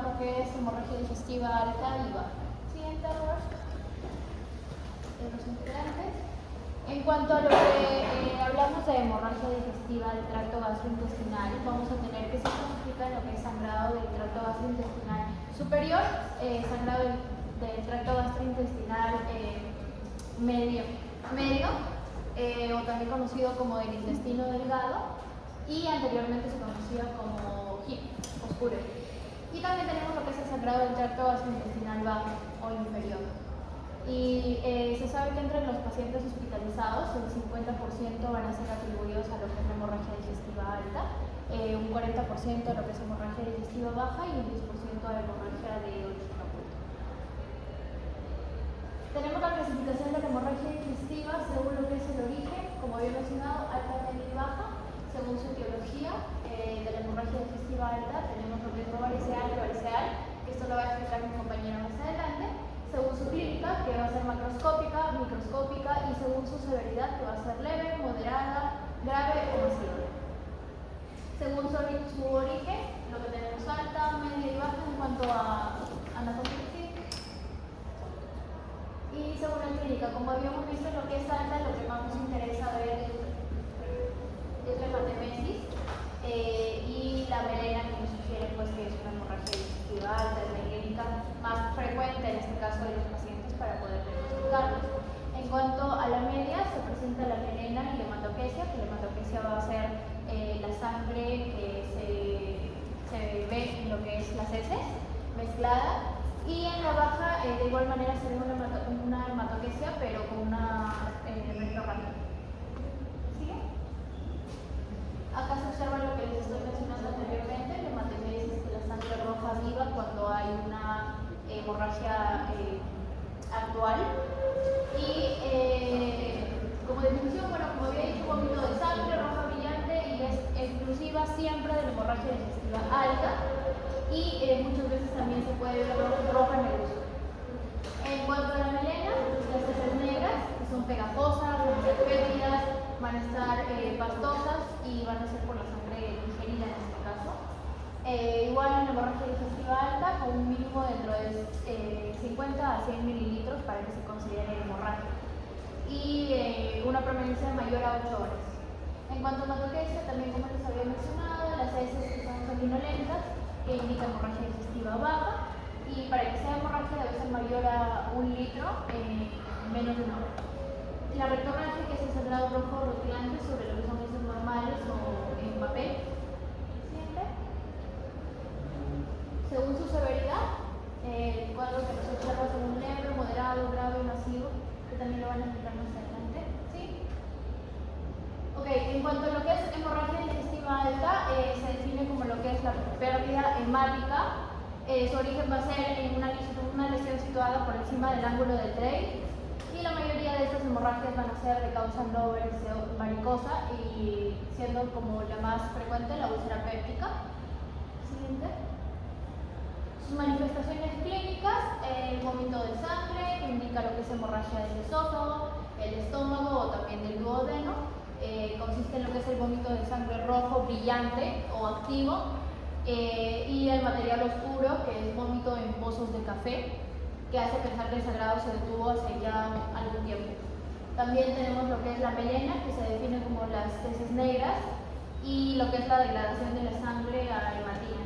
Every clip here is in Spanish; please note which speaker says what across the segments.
Speaker 1: lo que es hemorragia digestiva alta y baja. Siguiente, Robert. De los integrantes. En cuanto a lo que hablamos de hemorragia digestiva del tracto gastrointestinal, vamos a tener que se clasifica lo que es sangrado del tracto gastrointestinal superior, sangrado del tracto gastrointestinal medio, o también conocido como del intestino delgado, y anteriormente se conocía como HIP, oscuro. Y también tenemos lo que es el sangrado del tracto gastrointestinal bajo o inferior. Y se sabe que entre los pacientes hospitalizados el 50% van a ser atribuidos a lo que es la hemorragia digestiva alta, un 40% a lo que es hemorragia digestiva baja y un 10% a la hemorragia de origen oculto. Tenemos la clasificación de la hemorragia digestiva según lo que es el origen, como había mencionado, alta, media y baja. Según su etiología de la hemorragia digestiva alta, tenemos lo que es variceal y variceal, que esto lo va a explicar mi compañera más adelante. Según su clínica, que va a ser macroscópica, microscópica, y según su severidad, que va a ser leve, moderada, grave o masiva. Según su origen, lo que tenemos alta, media y baja en cuanto a anatomía. Y según la clínica, como habíamos visto, lo que es alta, lo que más nos interesa ver es la hematemesis y la melena, que nos sugiere pues, que es una hemorragia digestiva alta, es la clínica más frecuente en este caso de los pacientes para poder diagnosticarlos. En cuanto a la media, se presenta la melena y la hematoquesia, que la hematoquesia va a ser la sangre que se ve en lo que es las heces mezclada, y en la baja de igual manera se ve una hematoquesia pero con una retrorragia. ¿Sigue? Acá se observa lo que les estoy mencionando anteriormente, la hematemesis, la sangre roja viva cuando hay una hemorragia actual. Y como definición, bueno, como había dicho, vómito de sangre roja brillante y es exclusiva siempre de la hemorragia digestiva alta, y muchas veces también se puede ver roja negruzca. En cuanto a la melena, las heces negras, que son pegajosas, van a ser fétidas, van a estar pastosas y van a ser por la sangre digerida en este caso. Igual en la hemorragia digestiva alta, con un mínimo dentro de 50 a 100 mililitros para que se considere hemorragia. Y una permanencia mayor a 8 horas. En cuanto a hematoquesia, también como les había mencionado, las heces que son sanguinolentas, que indica hemorragia digestiva baja, y para que sea hemorragia debe ser mayor a 1 litro en menos de 1 hora. La rectorragia, que es el sangrado rojo rutilante sobre lo que son heces normales o en papel. Siguiente. Según su severidad, el cuadro que nos observa es un leve, moderado, grave, masivo, que también lo van a explicar más adelante. ¿Sí? Ok, en cuanto a lo que es hemorragia digestiva alta, se define como lo que es la pérdida hemática. Su origen va a ser en una lesión situada por encima del ángulo del Drake, y la mayoría de estas hemorragias van a ser de causa no varicosa, y siendo como la más frecuente la úlcera péptica. Siguiente. Sus manifestaciones clínicas, el vómito de sangre, que indica lo que es hemorragia del esófago, el estómago o también del duodeno. Consiste en lo que es el vómito de sangre rojo brillante o activo, y el material oscuro, que es vómito en pozos de café, que hace pensar que el sangrado se detuvo hace ya algún tiempo. También tenemos lo que es la melena, que se define como las heces negras, y lo que es la degradación de la sangre a hematina.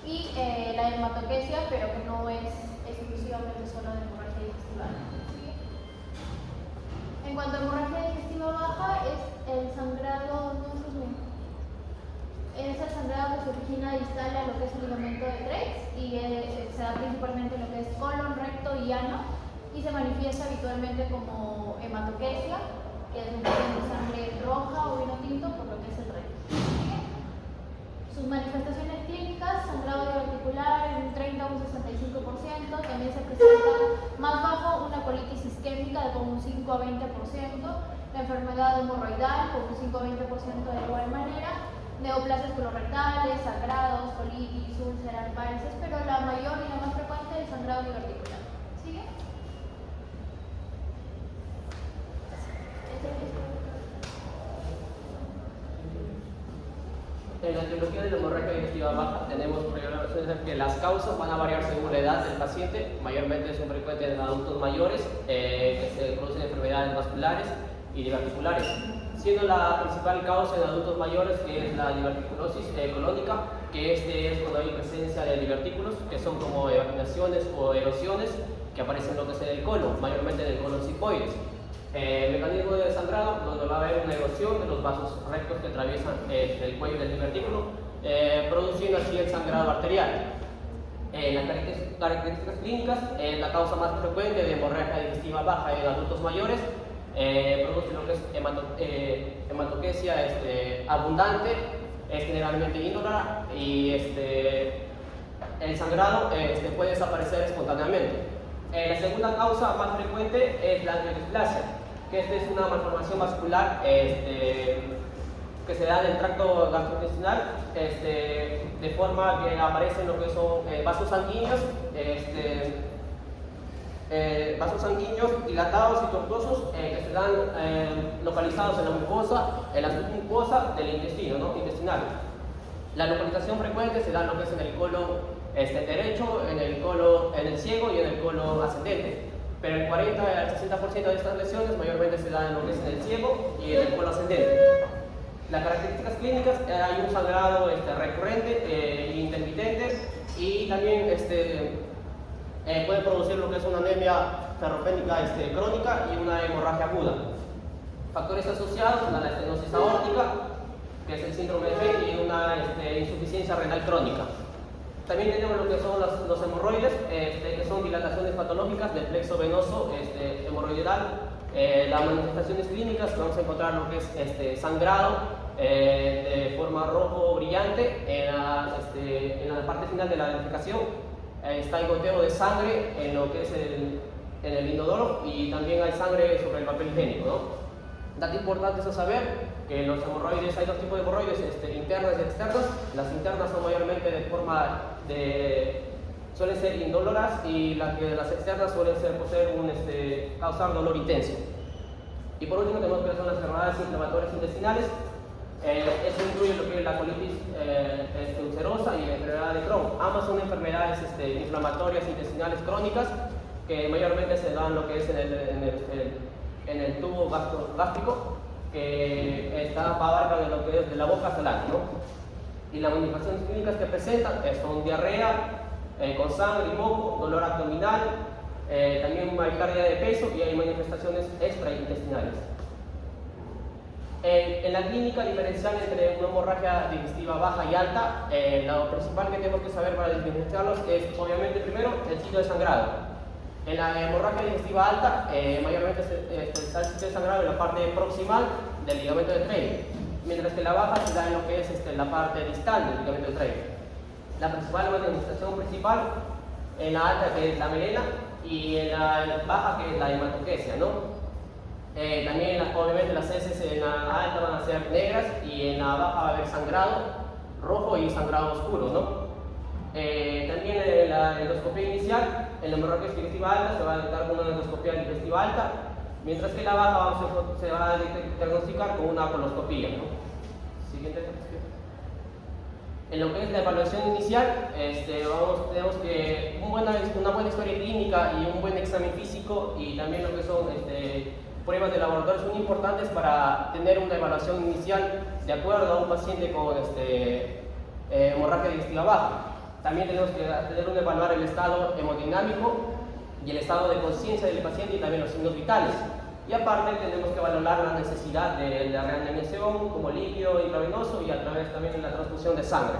Speaker 1: Y la hematoquesia, pero que no es exclusivamente solo de hemorragia digestiva. ¿Sí? En cuanto a hemorragia digestiva baja, es el sangrado, es el sangrado que se origina distal a lo que es el ligamento de Trex, y se da principalmente en lo que es colon, recto y ano, y se manifiesta habitualmente como hematoquesia, que es un tipo de sangre roja o vino tinto por lo que es el recto. Sus manifestaciones clínicas, sangrado diverticular en un 30 o un 65%, también se presenta más bajo una colitis isquémica de como un 5 a 20%, la enfermedad hemorroidal con un 5 a 20% de igual manera, neoplasias colorectales, sangrados, colitis, úlceras, varices, pero la mayor y la más frecuente es el sangrado diverticular. ¿Sigue?
Speaker 2: En la etiología de la hemorragia digestiva baja tenemos es que las causas van a variar según la edad del paciente. Mayormente son frecuentes en adultos mayores que se producen enfermedades vasculares y diverticulares, siendo la principal causa en adultos mayores que es la diverticulosis colónica, que es cuando hay presencia de divertículos, que son como evaginaciones o erosiones que aparecen en lo que es en el colon, mayormente en el colon sigmoides. El mecanismo de sangrado, donde va a haber una erosión de los vasos rectos que atraviesan el cuello del divertículo, produciendo así el sangrado arterial. Las características clínicas, la causa más frecuente de hemorragia digestiva baja en adultos mayores produce lo que es hematoquesia abundante, es generalmente indolora y el sangrado puede desaparecer espontáneamente. La segunda causa más frecuente es la angiodisplasia, que es una malformación vascular que se da en el tracto gastrointestinal, de forma que aparecen lo que son vasos sanguíneos dilatados y tortuosos que se dan localizados en la submucosa del intestino, ¿no? Intestinal. La localización frecuente se da en lo que es en el colon derecho, en el ciego y en el colon ascendente. Pero el 40 al 60% de estas lesiones mayormente se dan en lo que es en el ciego y en el colon ascendente. Las características clínicas, hay un sangrado recurrente e intermitente, y también puede producir lo que es una anemia ferropénica crónica y una hemorragia aguda. Factores asociados a la estenosis aórtica, que es el síndrome de Fate, y una insuficiencia renal crónica. También tenemos lo que son los hemorroides, que son dilataciones patológicas del plexo venoso hemorroidal. Las manifestaciones clínicas, vamos a encontrar lo que es sangrado de forma rojo brillante en la parte final de la defecación. Está el goteo de sangre en lo que es en el inodoro, y también hay sangre sobre el papel higiénico, ¿no? Dato importante es saber que los hemorroides, hay dos tipos de hemorroides, internas y externas. Las internas son mayormente de forma suelen ser indoloras, y las externas suelen causar dolor intenso. Y por último tenemos que son las enfermedades inflamatorias intestinales. Eso incluye lo que es la colitis ulcerosa y la enfermedad de Crohn. Ambas son enfermedades inflamatorias intestinales crónicas que mayormente se dan lo que es en el tubo gástrico, que abarca de lo que es de la boca hasta el ano, ¿no? Y las manifestaciones clínicas que presentan son diarrea con sangre y moco, dolor abdominal, también hay pérdida de peso y hay manifestaciones extraintestinales. En la clínica diferencial entre una hemorragia digestiva baja y alta, lo principal que tenemos que saber para diferenciarlos es, obviamente, primero, el sitio de sangrado. En la hemorragia digestiva alta, mayormente está el sitio de sangrado en la parte proximal del ligamento de Trevi, mientras que la baja se da en lo que es la parte distal del ligamento de Trevi. La principal manifestación principal en la alta, que es la melena, y en la baja, que es la hematoquesia, ¿no? También, obviamente, las heces en la alta van a ser negras, y en la baja va a haber sangrado rojo y sangrado oscuro, ¿no? También en la endoscopia inicial, en la hemorragia digestiva alta se va a detectar con una endoscopia digestiva alta, mientras que la baja se va a diagnosticar con una coloscopía, ¿no? Siguiente diapositiva. En lo que es la evaluación inicial, tenemos que una buena historia clínica y un buen examen físico, y también lo que son pruebas de laboratorio son importantes para tener una evaluación inicial de acuerdo a un paciente con hemorragia digestiva baja. También tenemos que evaluar el estado hemodinámico y el estado de conciencia del paciente, y también los signos vitales. Y aparte tenemos que valorar la necesidad de la reanimación como líquido intravenoso, y a través también de la transfusión de sangre.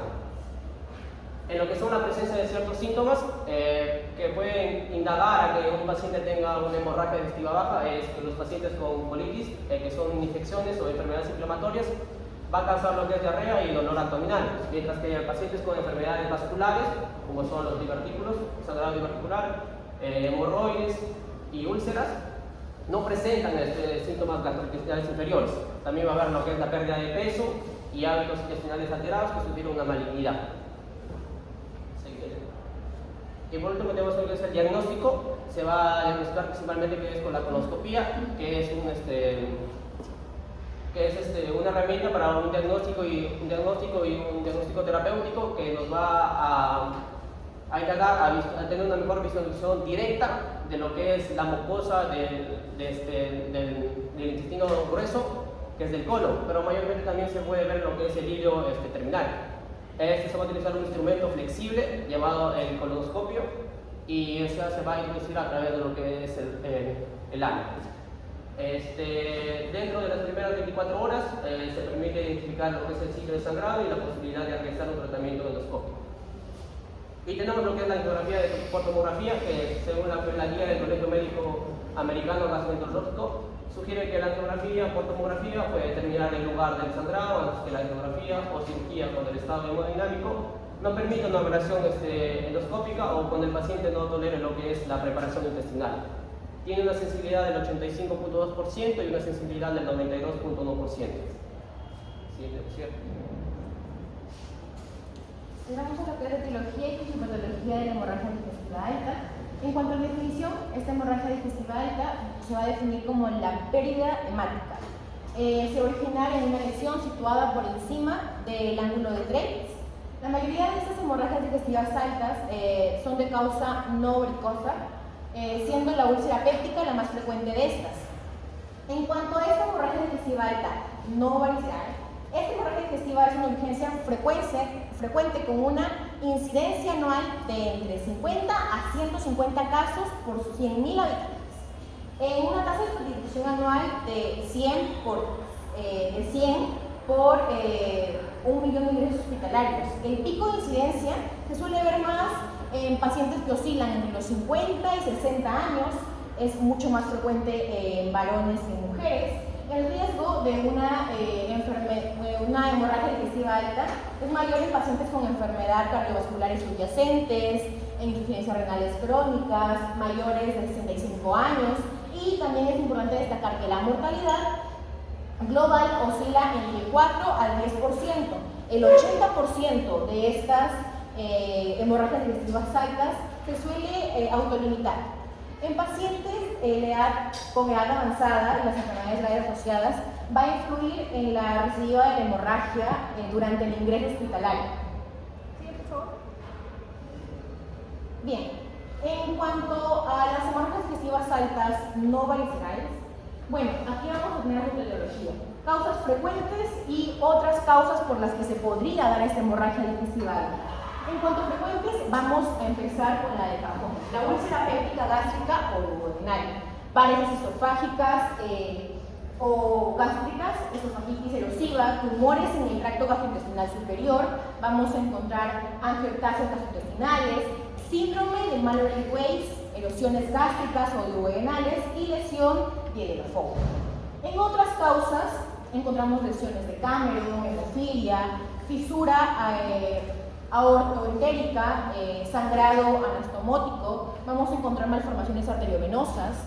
Speaker 2: En lo que son la presencia de ciertos síntomas que pueden indagar a que un paciente tenga una hemorragia digestiva baja, es que los pacientes con colitis, que son infecciones o enfermedades inflamatorias, va a causar lo que es diarrea y dolor abdominal, mientras que pacientes con enfermedades vasculares, como son los divertículos, sangrado diverticular, hemorroides y úlceras, no presentan síntomas gastrointestinales inferiores. También va a haber lo que es la pérdida de peso y hábitos intestinales alterados que sugieren una malignidad. Y por último tenemos lo que es el diagnóstico. Se va a diagnosticar principalmente que es con la coloscopía, que es una herramienta para un diagnóstico terapéutico, que nos va Hay que a tener una mejor visualización directa de lo que es la mucosa del intestino grueso, que es del colon, pero mayormente también se puede ver lo que es el ilio terminal. Se va a utilizar un instrumento flexible llamado el colonoscopio y eso se va a introducir a través de lo que es el ano. Dentro de las primeras 24 horas se permite identificar lo que es el sitio de sangrado y la posibilidad de realizar un tratamiento endoscópico. Y tenemos lo que es la ecografía de portomografía, que según la guía del Colegio Médico Americano Gastroenterológico, sugiere que la ecografía, portomografía puede determinar el lugar del sangrado, antes que la ecografía o cirugía con el estado hemodinámico no permite una operación endoscópica o cuando el paciente no tolere lo que es la preparación intestinal. Tiene una sensibilidad del 85.2% y una sensibilidad del 92.1%. ¿Cierto?
Speaker 1: Vamos a lo que es etiología y fisiopatología de la hemorragia digestiva alta. En cuanto a la definición, esta hemorragia digestiva alta se va a definir como la pérdida hemática. Se origina en una lesión situada por encima del ángulo de Graves. La mayoría de estas hemorragias digestivas altas son de causa no varicosa, siendo la úlcera péptica la más frecuente de estas. En cuanto a esta hemorragia digestiva alta no variceral, esta hemorragia digestiva es una urgencia frecuente con una incidencia anual de entre 50 a 150 casos por 100.000 habitantes, en una tasa de distribución anual de 100 por 1 millón de ingresos hospitalarios. El pico de incidencia se suele ver más en pacientes que oscilan entre los 50 y 60 años, es mucho más frecuente en varones que en mujeres. El riesgo de una hemorragia digestiva alta es mayor en pacientes con enfermedad cardiovasculares subyacentes, en insuficiencias renales crónicas, mayores de 65 años, y también es importante destacar que la mortalidad global oscila entre el 4 al 10%. El 80% de estas hemorragias digestivas altas se suele autolimitar. En pacientes con edad avanzada y las enfermedades graves asociadas, va a influir en la recidiva de la hemorragia durante el ingreso hospitalario. ¿Sí, por favor? Bien, en cuanto a las hemorragias digestivas altas no variceales, bueno, aquí vamos a tener la etiología, causas frecuentes y otras causas por las que se podría dar esta hemorragia digestiva alta. En cuanto a frecuentes, vamos a empezar con la de cajón. La úlcera péptica gástrica o duodenal, paredes esofágicas o gástricas, esofagitis erosiva, tumores en el tracto gastrointestinal superior, vamos a encontrar angiectasias gastrointestinales, síndrome de Mallory-Weiss, erosiones gástricas o duodenales y lesión dielelofóbica. En otras causas encontramos lesiones de Cameron, hemofilia, fisura aortoentérica, sangrado anastomótico, vamos a encontrar malformaciones arteriovenosas,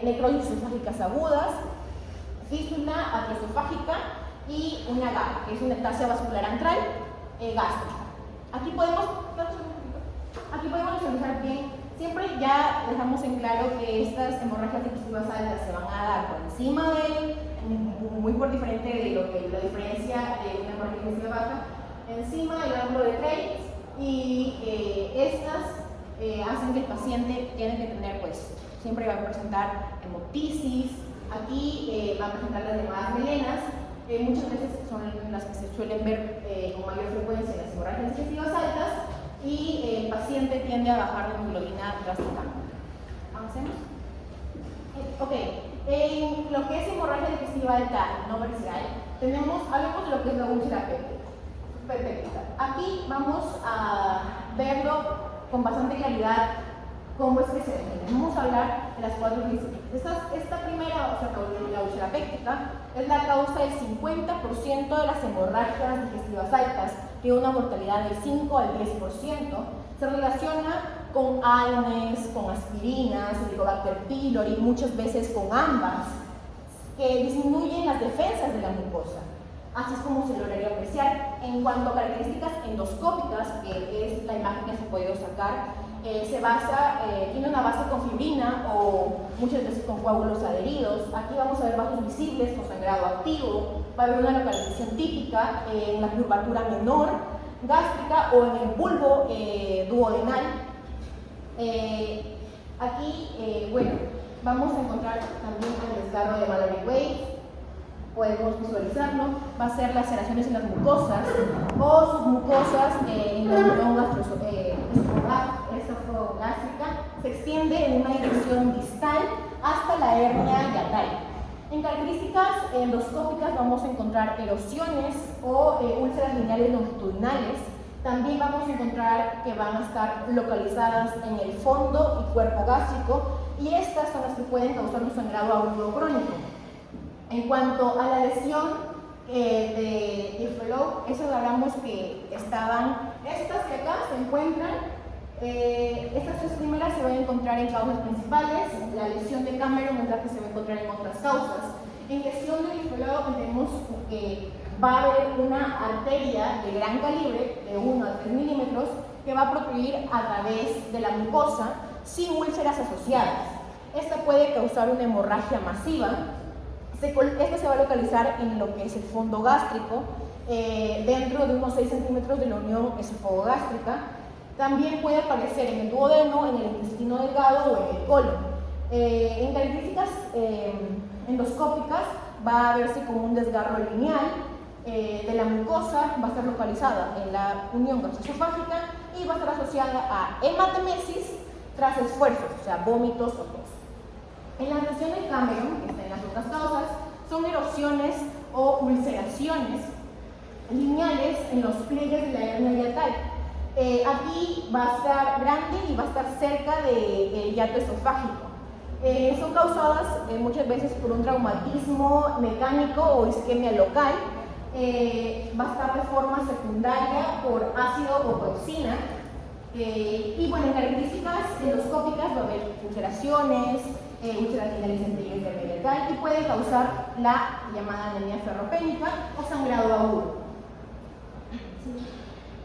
Speaker 1: necrosis esofágicas agudas, fístula atriosofágica y una GAG, que es una ectasia vascular antral gástrica. Aquí podemos visualizar bien, siempre ya dejamos en claro que estas hemorragias digestivas altas se van a dar por encima muy por diferente de lo que la diferencia de una hemorragia digestiva baja, encima del ángulo de Graves, y estas hacen que el paciente tiene que tener, pues, siempre va a presentar hemoptisis, aquí va a presentar las llamadas melenas, muchas veces son las que se suelen ver con mayor frecuencia en las hemorragias digestivas altas, y el paciente tiende a bajar de hemoglobina drásticamente. ¿Avancemos? Ok, en lo que es hemorragia digestiva alta no variceral, hablemos de lo que es la úlcera péptica. Aquí vamos a verlo con bastante claridad cómo es que se define. Vamos a hablar de las 4 principales. Esta primera, o sea, la úlcera péptica, es la causa del 50% de las hemorragias digestivas altas, tiene una mortalidad del 5 al 10%, se relaciona con AINES, con aspirinas, Helicobacter pylori, muchas veces con ambas, que disminuyen las defensas de la mucosa. Así es como se lograría apreciar. En cuanto a características endoscópicas, que es la imagen que se ha podido sacar, tiene una base con fibrina o muchas veces con coágulos adheridos. Aquí vamos a ver vasos visibles con sangrado activo, va a haber una localización típica en la curvatura menor,
Speaker 3: gástrica o en el bulbo duodenal. Aquí, bueno, vamos a encontrar también el desgarro de Mallory-Weiss. Podemos visualizarlo, va a ser laceraciones en las mucosas o submucosas en la unión esofogástrica, se extiende en una dirección distal hasta la hernia yatal. En características endoscópicas vamos a encontrar erosiones o úlceras lineales longitudinales. También vamos a encontrar que van a estar localizadas en el fondo y cuerpo gástrico, y estas son las que pueden causar un sangrado agudo crónico. En cuanto a la lesión de Difflow, eso hablamos que estaban, estas que acá se encuentran, estas tres primeras se van a encontrar en causas principales, la lesión de Cameron es la que se va a encontrar en otras causas. En lesión de Difflow tenemos que va a haber una arteria de gran calibre, de 1 a 3 milímetros, que va a protruir a través de la mucosa sin úlceras asociadas. Esta puede causar una hemorragia masiva. Esta se va a localizar en lo que es el fondo gástrico, dentro de unos 6 centímetros de la unión esofogástrica. También puede aparecer en el duodeno, en el intestino delgado o en el colon. En características endoscópicas va a verse como un desgarro lineal de la mucosa, va a estar localizada en la unión gastroesofágica y va a estar asociada a hematemesis tras esfuerzos, o sea, vómitos o tos. En la lesión de Cameron, que está en las otras causas, son erosiones o ulceraciones lineales en los pliegues de la hernia yatal. Aquí va a estar grande y va a estar cerca del hiato esofágico. Son causadas muchas veces por un traumatismo mecánico o isquemia local. Va a estar de forma secundaria por ácido o toxina. Y bueno, en características endoscópicas va a haber ulceraciones, úlceras lineales anteriores de hernia yatal, y puede causar la llamada anemia ferropénica o sangrado agudo.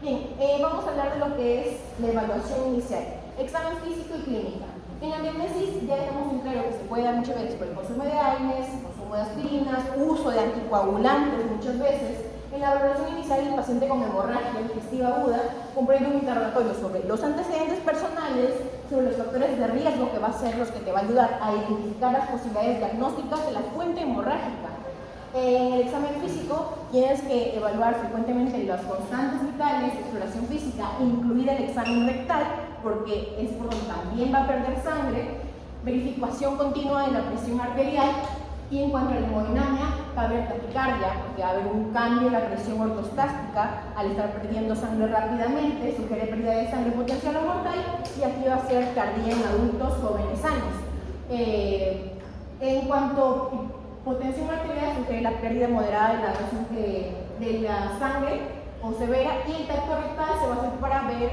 Speaker 3: Bien, vamos a hablar de lo que es la evaluación inicial, examen físico y clínica. En la anamnesis ya dejamos muy claro que se puede dar muchas veces por el consumo de AINES, consumo de aspirinas, uso de anticoagulantes muchas veces. En la evaluación inicial, el paciente con hemorragia digestiva aguda comprende un interrogatorio sobre los antecedentes personales, sobre los factores de riesgo que va a ser los que te va a ayudar a identificar las posibilidades diagnósticas de la fuente hemorrágica. En el examen físico tienes que evaluar frecuentemente las constantes vitales, exploración física, incluida el examen rectal, porque es por donde también va a perder sangre, verificación continua de la presión arterial, y en cuanto a la hemodinamia, va a haber taquicardia, porque va a haber un cambio en la presión ortostástica al estar perdiendo sangre rápidamente, sugiere pérdida de sangre potencial o mortal, y aquí va a ser tardía en adultos jóvenes sanos. En cuanto a potencia arterial, sugiere la pérdida moderada de la presión de la sangre o severa, y el tacto rectal se va a hacer para ver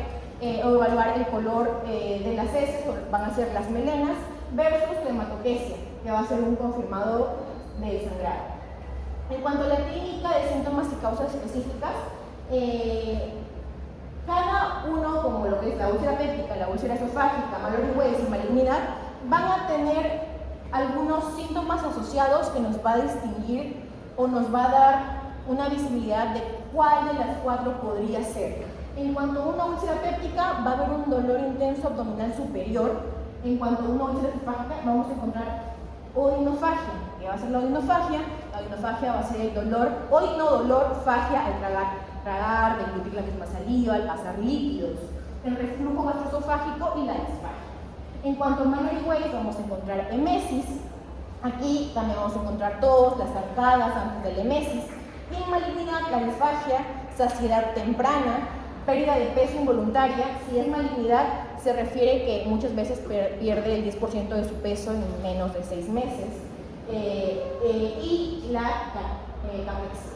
Speaker 3: o evaluar el color de las heces, van a ser las melenas, versus la hematoquesia, que va a ser un confirmador de sangrado. En cuanto a la clínica de síntomas y causas específicas, cada uno, como lo que es la úlcera péptica, la úlcera esofágica, Mallory-Weiss y malignidad, van a tener algunos síntomas asociados que nos va a distinguir o nos va a dar una visibilidad de cuál de las cuatro podría ser. En cuanto a una úlcera péptica, va a haber un dolor intenso abdominal superior. En cuanto a una úlcera esofágica, vamos a encontrar odinofagia. ¿Qué va a ser la odinofagia? La odinofagia va a ser el dolor, odinodolor, fagia al tragar, deglutir la misma saliva, al pasar líquidos, el reflujo gastroesofágico y la disfagia. En cuanto a Mallory-Weiss, vamos a encontrar emesis. Aquí también vamos a encontrar tos, las arcadas antes de la emesis. Y en malignidad, la disfagia, saciedad temprana, pérdida de peso involuntaria. Si es malignidad, se refiere que muchas veces pierde el 10% de su peso en menos de 6 meses. Y la caprexia.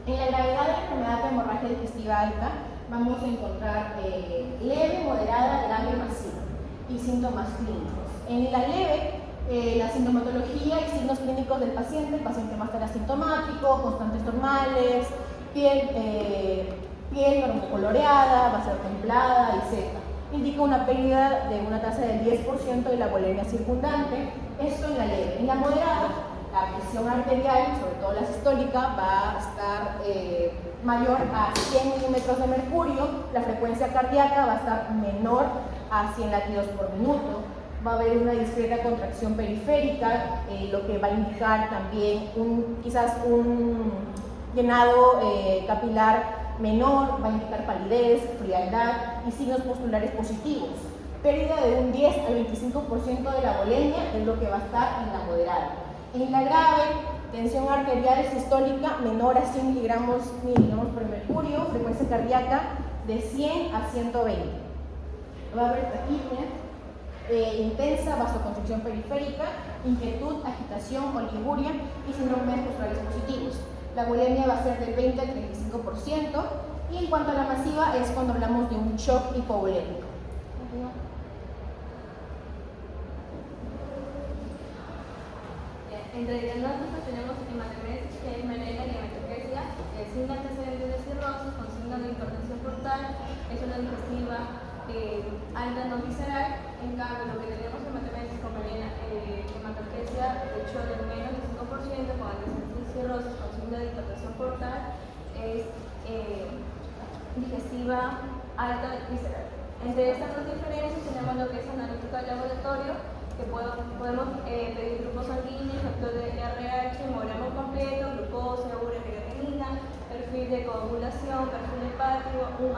Speaker 3: En la gravedad de la enfermedad de hemorragia digestiva alta, vamos a encontrar leve, moderada, grave, masiva y síntomas clínicos. En la leve, la sintomatología y signos clínicos del paciente, el paciente va a estar asintomático, constantes normales, piel coloreada, va a ser templada y seca. Indica una pérdida de una tasa del 10% de la volemia circundante, esto en la leve. En la moderada, la presión arterial, sobre todo la sistólica, va a estar mayor a 100 milímetros de mercurio, la frecuencia cardíaca va a estar menor a 100 latidos por minuto, va a haber una discreta contracción periférica, lo que va a indicar también quizás un llenado capilar menor, va a indicar palidez, frialdad y signos postulares positivos. Pérdida de un 10 al 25% de la volemia es lo que va a estar en la moderada. En la grave, tensión arterial sistólica menor a 100 miligramos por mercurio, frecuencia cardíaca de 100 a 120. Va a haber taquicardia intensa, vasoconstricción periférica, inquietud, agitación, oliguria y síndromes postulares positivos. La volemia va a ser del 20 al 35% y en cuanto a la masiva es cuando hablamos de un shock hipovolémico.
Speaker 4: Entre diagnósticos tenemos hematemesis, que es melena y hematoquesia, sin antecedentes de cirrosis, con signo de hipertensión portal, es una digestiva alta no visceral. En cambio, lo que tenemos hematemesis con melena, hematoquesia, de hecho del menos del 5%, con antecedentes de cirrosis, con signo de hipertensión portal, es digestiva alta visceral. Entre estas dos diferencias tenemos lo que es analítica de laboratorio, que podemos pedir grupo sanguíneo, factor de RH, hemograma completo, glucosa, urea, creatinina, perfil de coagulación, perfil hepático, un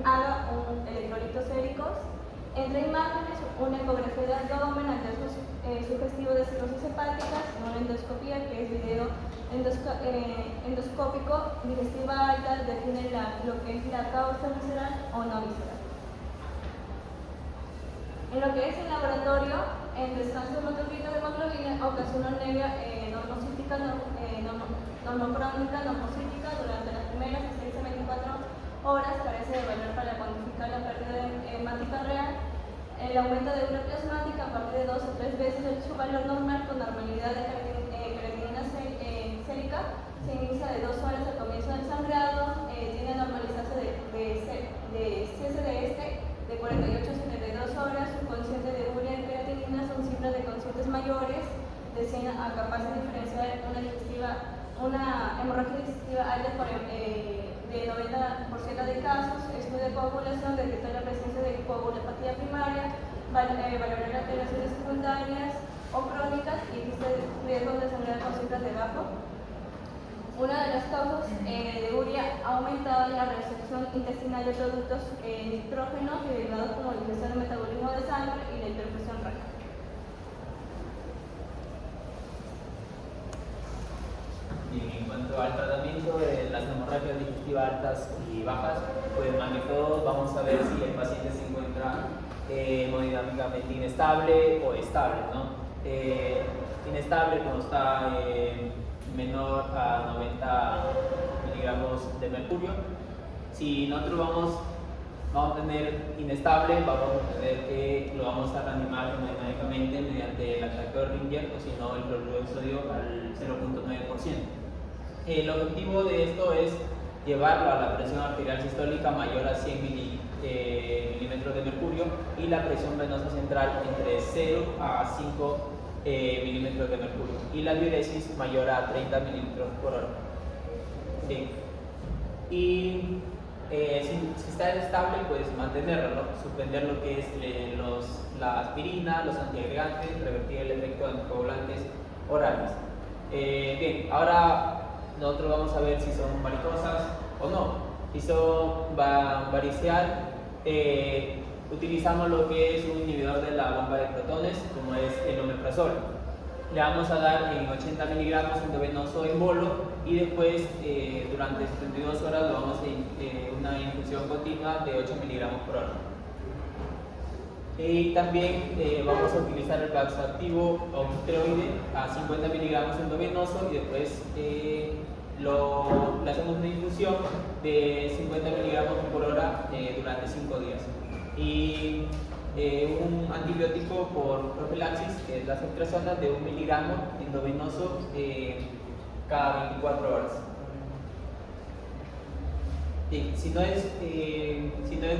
Speaker 4: AGA, un electrolitos séricos. Entre imágenes, una ecografía de abdomen, hallazgos sugestivos de cirrosis hepáticas, una endoscopía, que es video endoscópico, digestiva alta, define lo que es la causa visceral o no visceral. En lo que es el laboratorio, el descanso hemoglobina de hemoglobina ocasiona anemia normocítica, normocrónica, normocítica durante las primeras 6 a 24 horas, carece de valor para cuantificar la pérdida hemática real. El aumento de urea plasmática a partir de 2 o 3 veces su valor normal con normalidad de creatinina sérica se inicia de 2 horas al comienzo del sangrado, tiene a normalizarse de cese de de 48 a 72 horas, su consciente de urea y creatinina son cifras de conscientes mayores, de 100 a capaz de diferenciar una hemorragia digestiva alta de 90% de casos. Estudio de coagulación detectó la presencia de coagulopatía primaria, valorar alteraciones secundarias o crónicas y existe riesgo de sangrar con cifras de bajo. Una de las causas de urea ha aumentado la recepción intestinal de productos nitrógenos derivados como el ingreso del metabolismo de sangre y la hipertensión renal.
Speaker 5: En cuanto al tratamiento de las hemorragias digestivas altas y bajas, pues más que todo vamos a ver si el paciente se encuentra hemodinámicamente inestable o estable, ¿no? Inestable cuando está menor a 90 miligramos de mercurio. Si nosotros vamos a tener inestable, vamos a tener que lo vamos a reanimar hemodinámicamente mediante la terapia de Ringer o si no el cloruro de sodio al 0.9%. El objetivo de esto es llevarlo a la presión arterial sistólica mayor a 100 milímetros de mercurio y la presión venosa central entre 0 a 5 milímetros de mercurio y la diuresis mayor a 30 mililitros por hora. Bien. Y si está estable, pues mantenerlo, ¿no? Suspender lo que es la aspirina, los antiagregantes, revertir el efecto de anticoagulantes orales. Bien, ahora nosotros vamos a ver si son varicosas o no. Si son varicial, utilizamos lo que es un inhibidor de la bomba de protones, como es el omeprazol. Le vamos a dar en 80 miligramos endovenoso en bolo y después durante 72 horas lo vamos a una infusión continua de 8 miligramos por hora. Y también vamos a utilizar el vasoactivo octreoide a 50 miligramos endovenoso y después le hacemos una infusión de 50 miligramos por hora durante 5 días. Y un antibiótico por profilaxis, que es la ceftriaxona, de 1 miligramo endovenoso cada 24 horas. Bien, si no es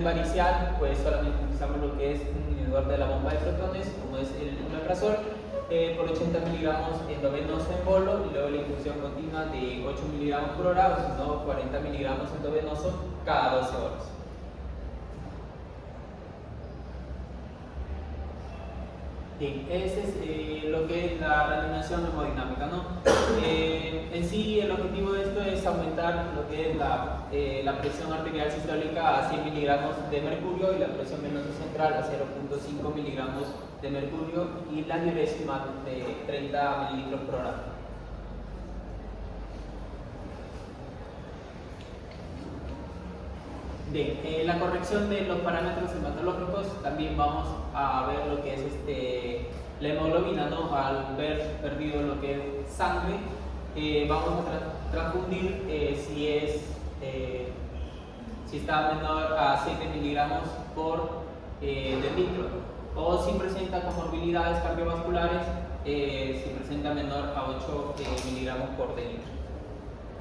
Speaker 5: varicial, pues solamente utilizamos lo que es un inhibidor de la bomba de protones, como es el omeprazol, por 80 miligramos endovenoso en bolo y luego la infusión continua de 8 miligramos por hora, o si no 40 miligramos endovenoso cada 12 horas. Bien, ese es lo que es la reanimación hemodinámica, ¿no? En sí, el objetivo de esto es aumentar lo que es la presión arterial sistólica a 100 miligramos de mercurio y la presión venosa central a 0.5 miligramos de mercurio y la diuresis de 30 mililitros por hora. Bien, la corrección de los parámetros hematológicos, también vamos a ver lo que es la hemoglobina, ¿no? Al ver perdido lo que es sangre, vamos a transfundir si está menor a 7 miligramos por decilitro, o si presenta comorbilidades cardiovasculares, si presenta menor a 8 miligramos por decilitro.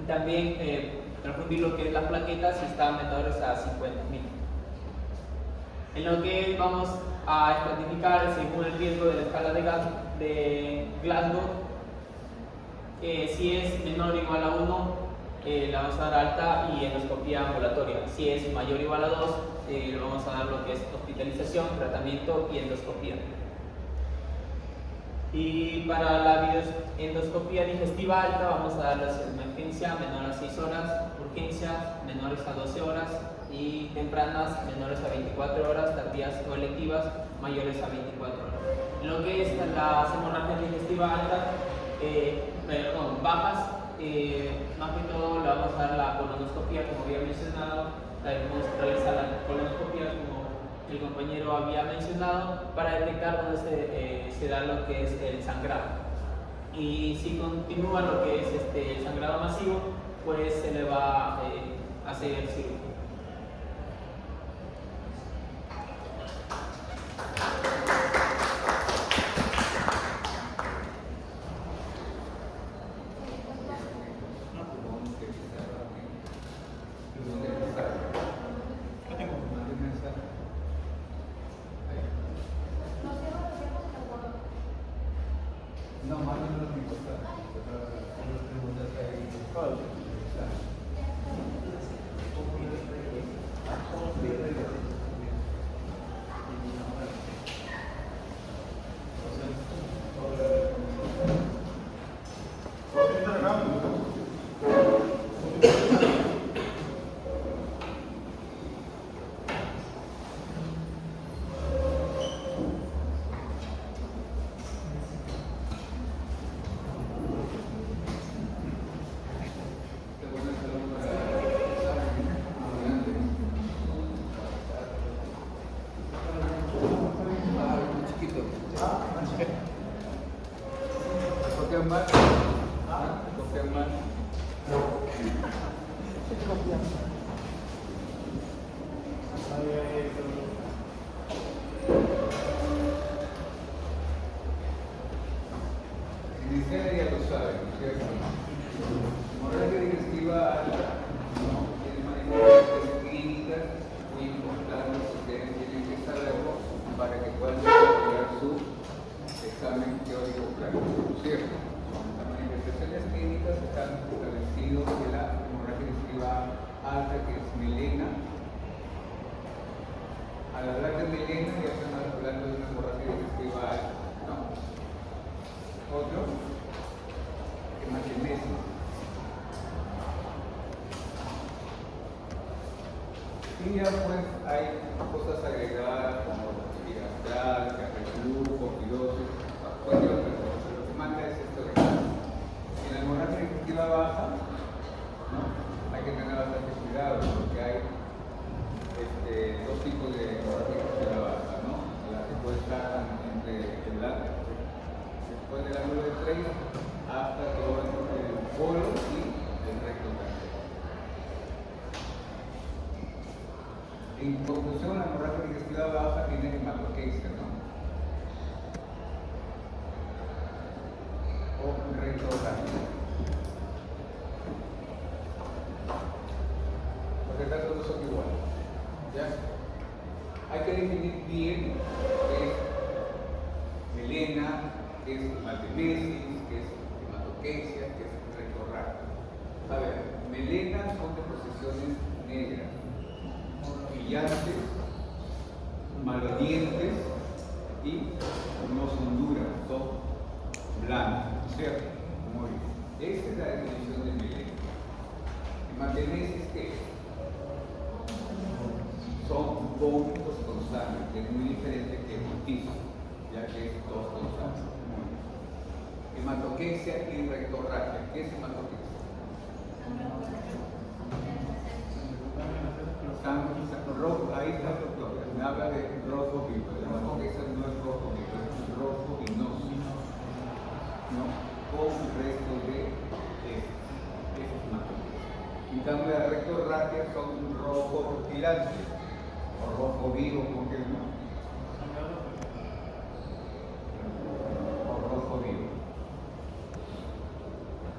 Speaker 5: Y también transfundir lo que es las plaquetas si están menores a 50.000. En lo que vamos a estratificar según el riesgo de la escala de Glasgow, si es menor o igual a 1, le vamos a dar alta y endoscopía ambulatoria. Si es mayor o igual a 2, le vamos a dar lo que es hospitalización, tratamiento y endoscopía. Y para la endoscopía digestiva alta vamos a dar la emergencia menor a 6 horas, urgencias menores a 12 horas y tempranas menores a 24 horas, tardías o electivas mayores a 24 horas. Lo que es la hemorragia digestiva alta, bajas, más que todo le vamos a dar la colonoscopia, como había mencionado, debemos realizar la colonoscopia como el compañero había mencionado para detectar dónde se da lo que es el sangrado. Y si continúa lo que es el sangrado masivo, pues se le va a hacer el cirugía.
Speaker 6: No, más o menos me gusta. Unas preguntas ahí. Ya lo saben, ¿cierto? Hemorragia digestiva alta, ¿no? Tiene manifestaciones clínicas muy importantes que ustedes tienen que saberlo para que puedan desarrollar su examen teórico práctico, ¿cierto? Las manifestaciones clínicas están establecidas de la hemorragia digestiva alta, que es melena. Al hablar de melena ya estamos hablando de una hemorragia digestiva alta, ¿no? Otro, hematemesis. Y ya pues hay cosas agregadas como vía astral, reflujo, pirosis, cualquier otra cosa. Lo que manda es esto de acá. En la hemorragia digestiva baja, ¿no? Hay que tener bastante cuidado porque hay dos tipos de hemorragia digestiva baja, ¿no? La que puede estar entre el lado, después del ángulo de 3 hasta todo el polo y el recto también. En conclusión, la hemorragia digestiva baja tiene hematoquesia, ¿no? O un recto también. Porque acá todos son iguales. ¿Ya? Hay que definir bien qué es melena, qué es hematemesis, qué es hematoquesia, qué es rectorragia. A ver, melenas son de procesiones negras, brillantes, malolientes y no son duras, son blancas, ¿cierto? Muy bien. Esa es la definición de melena. Hematemesis, ¿qué es? Son vómitos con sangre, que es muy diferente que hematismo, ya que es tos con sangre. Muy bien. Hematoquesia y rectorragia. ¿Qué es hematoquesia? Sangre rojo, ahí está el doctor. Me habla de rojo vivo. La hematoquesia no es rojo vivo, es rojo vinoso. ¿No? Con el resto de esos hematoquesia. En cambio, las rectorragias son rojo rutilante o rojo vivo, ¿por qué no? O rojo vivo.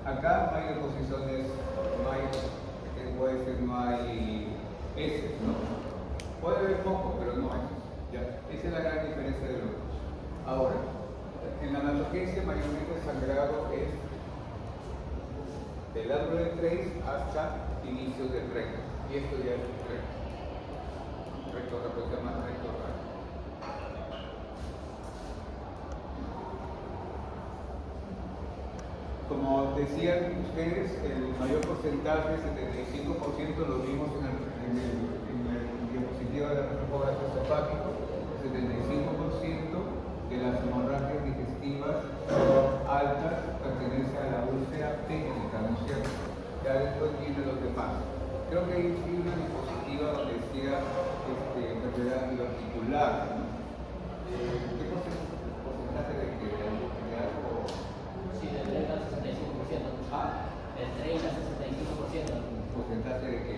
Speaker 6: Acá no hay deposiciones, no hay, que puede decir, no hay heces, ¿no? Puede haber poco, pero no hay. ¿Ya? Esa es la gran diferencia de los dos. Ahora, en la hematoquesia mayormente el sangrado es del ángulo de 3 hasta inicios del recto. Y esto ya es recto. Recto se llama recto raquio. Como decían ustedes, el mayor porcentaje, 75%, lo vimos en el diapositiva de la refrigeración esofágico, 75% de las hemorragias digestivas altas pertenecen a la úlcera técnica, ¿no es cierto? Ya después vienen los demás. Creo que hay una diapositiva donde decía enfermedad articular, ¿no? ¿Qué porcentaje de que de algo?
Speaker 2: Sí, del 30 al 65%.
Speaker 6: ¿Ah?
Speaker 2: Del 30 al 65%.
Speaker 6: ¿Porcentaje de qué?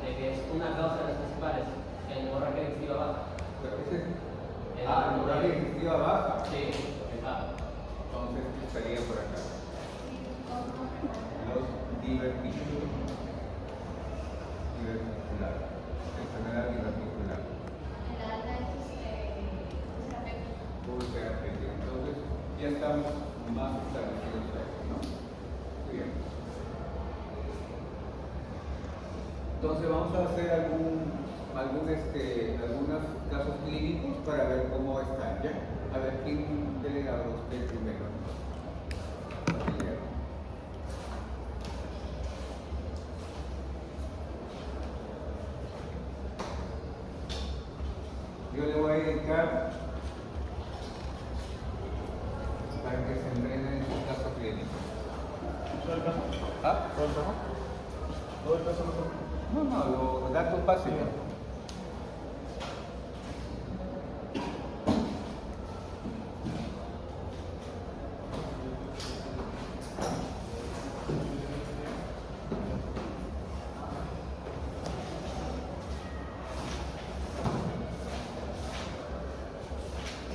Speaker 2: De que es una causa de las principales en hemorragia digestiva baja.
Speaker 6: Pero ese es... hemorragia digestiva baja.
Speaker 2: Sí, es baja.
Speaker 6: Entonces estaría por acá. Los diverticulos. Diverticular. Enfermedad diverticular.
Speaker 1: En la alta
Speaker 6: Ulcerapética. Entonces ya estamos más establecidos ahí, ¿no? Muy bien. Entonces vamos a hacer algunos casos clínicos para ver cómo están, ¿ya? A ver, ¿quién delegado usted primero? Yo le voy a dedicar para que se entrenen en su caso clínico.
Speaker 7: ¿Todo el caso?
Speaker 6: ¿Ah?
Speaker 7: ¿Todo el caso? ¿Todo el caso?
Speaker 6: No, los datos básicos.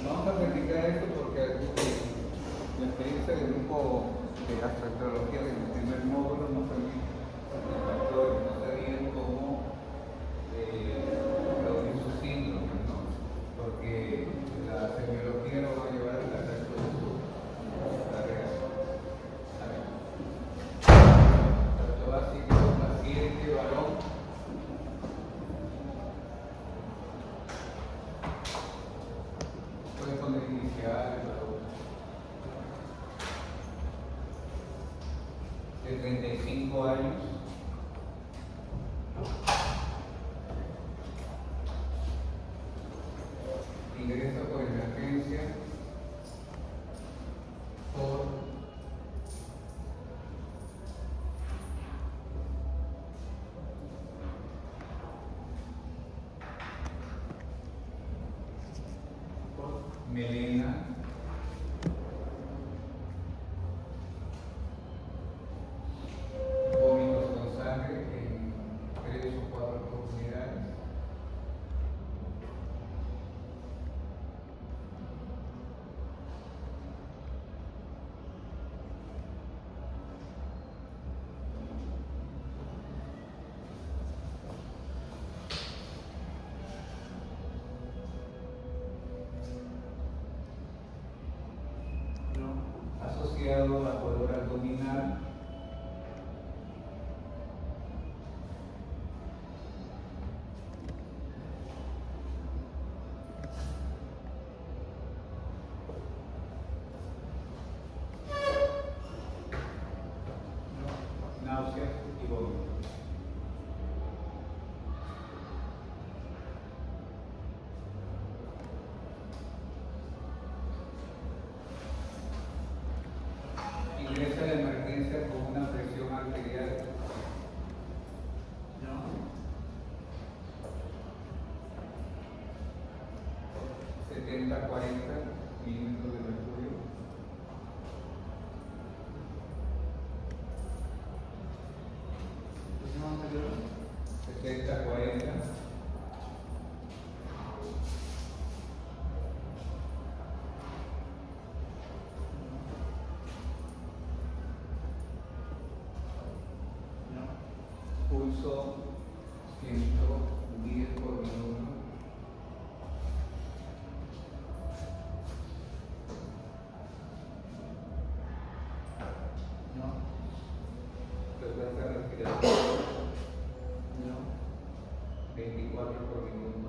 Speaker 6: Vamos a practicar esto porque la experiencia del grupo de gastroenterología del primer módulo nos permite no sabían cómo producir sus síndromes, ¿no? Porque la semiología lo va a llevar al resto de su carrera. A ver. Trato básico, paciente, varón. Puede poner inicial, varón. De 35 años. Ingresa por emergencia por melena, vómitos con sangre en 3 o 4 oportunidades. asociado a dolor abdominal, náuseas y vómitos. Ingresa a la emergencia con una presión arterial
Speaker 7: No.
Speaker 6: 70-40 milímetros de mercurio.
Speaker 7: Presión anterior.
Speaker 6: 70-40.
Speaker 7: No.
Speaker 6: Pulso 110 por minuto.
Speaker 7: No.
Speaker 6: Frecuencia respiratoria
Speaker 7: No.
Speaker 6: 24 por minuto.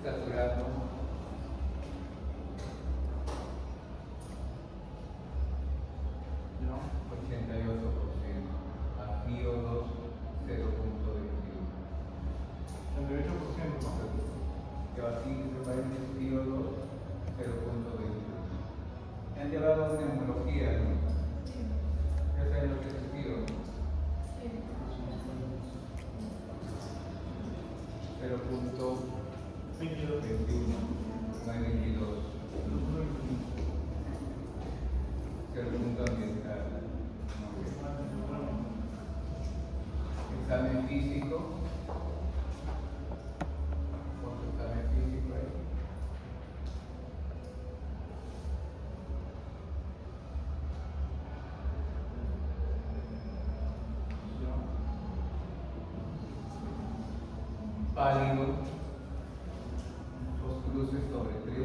Speaker 6: Saturado.
Speaker 7: No.
Speaker 6: 88%. A FIO2 0.21.
Speaker 7: 38%, ¿no?
Speaker 6: Que aquí se va a decir FIO2 0.21. Me han llevado a neumología, ¿no? Ya saben lo que es el FIO, ¿no? 0.21,
Speaker 7: 22.
Speaker 6: no hay 22. El punto ambiental. Examen físico. Otro examen físico ahí. Pálido. Dos cruces sobre 3.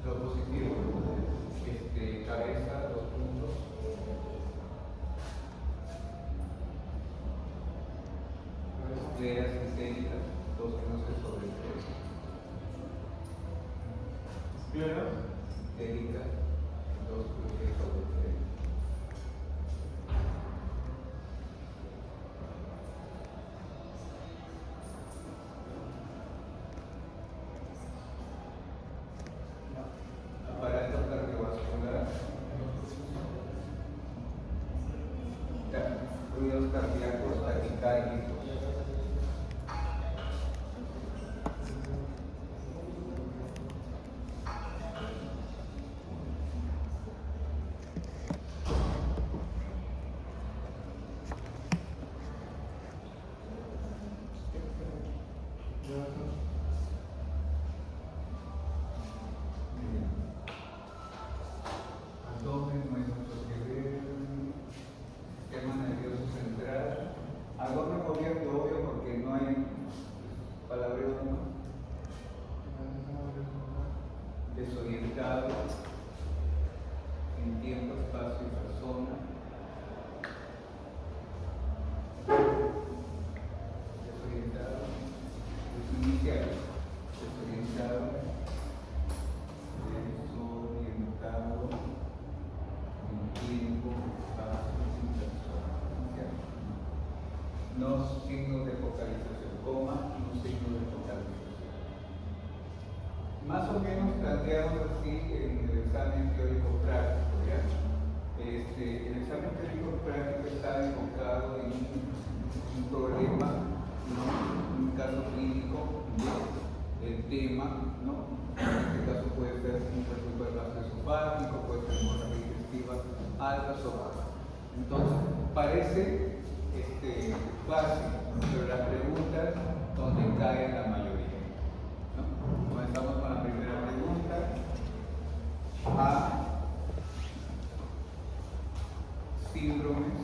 Speaker 6: Lo positivo, cabeza, 2 puntos. Veras sistémicas, 2 cruces sobre 3.
Speaker 7: Piernas.
Speaker 6: Sistémicas, 2 cruces sobre 3. Aparato cardiovascular, ruidos cardíacos taquicárdicos, abdomen, no hay mucho que ver, sistema nervioso central, algo recorriendo obvio porque no hay palabreo, ¿no? Desorientado en tiempo, espacio y persona. Desorientado, desinicial, desorientado, en tiempo, espacio y persona. No signos de focalización, coma, no signos de focalización. Más o menos planteamos así en el examen teórico práctico, ¿ya? El examen teórico práctico está enfocado en un problema, ¿no? Un caso clínico del tema, ¿no? En este caso puede ser un reflujo del vaso esofágico, puede ser hemorragia digestiva altas o bajas. Entonces, parece fácil, pero la pregunta es donde cae la mayoría, ¿no? Comenzamos con la primera pregunta. A. Síndromes,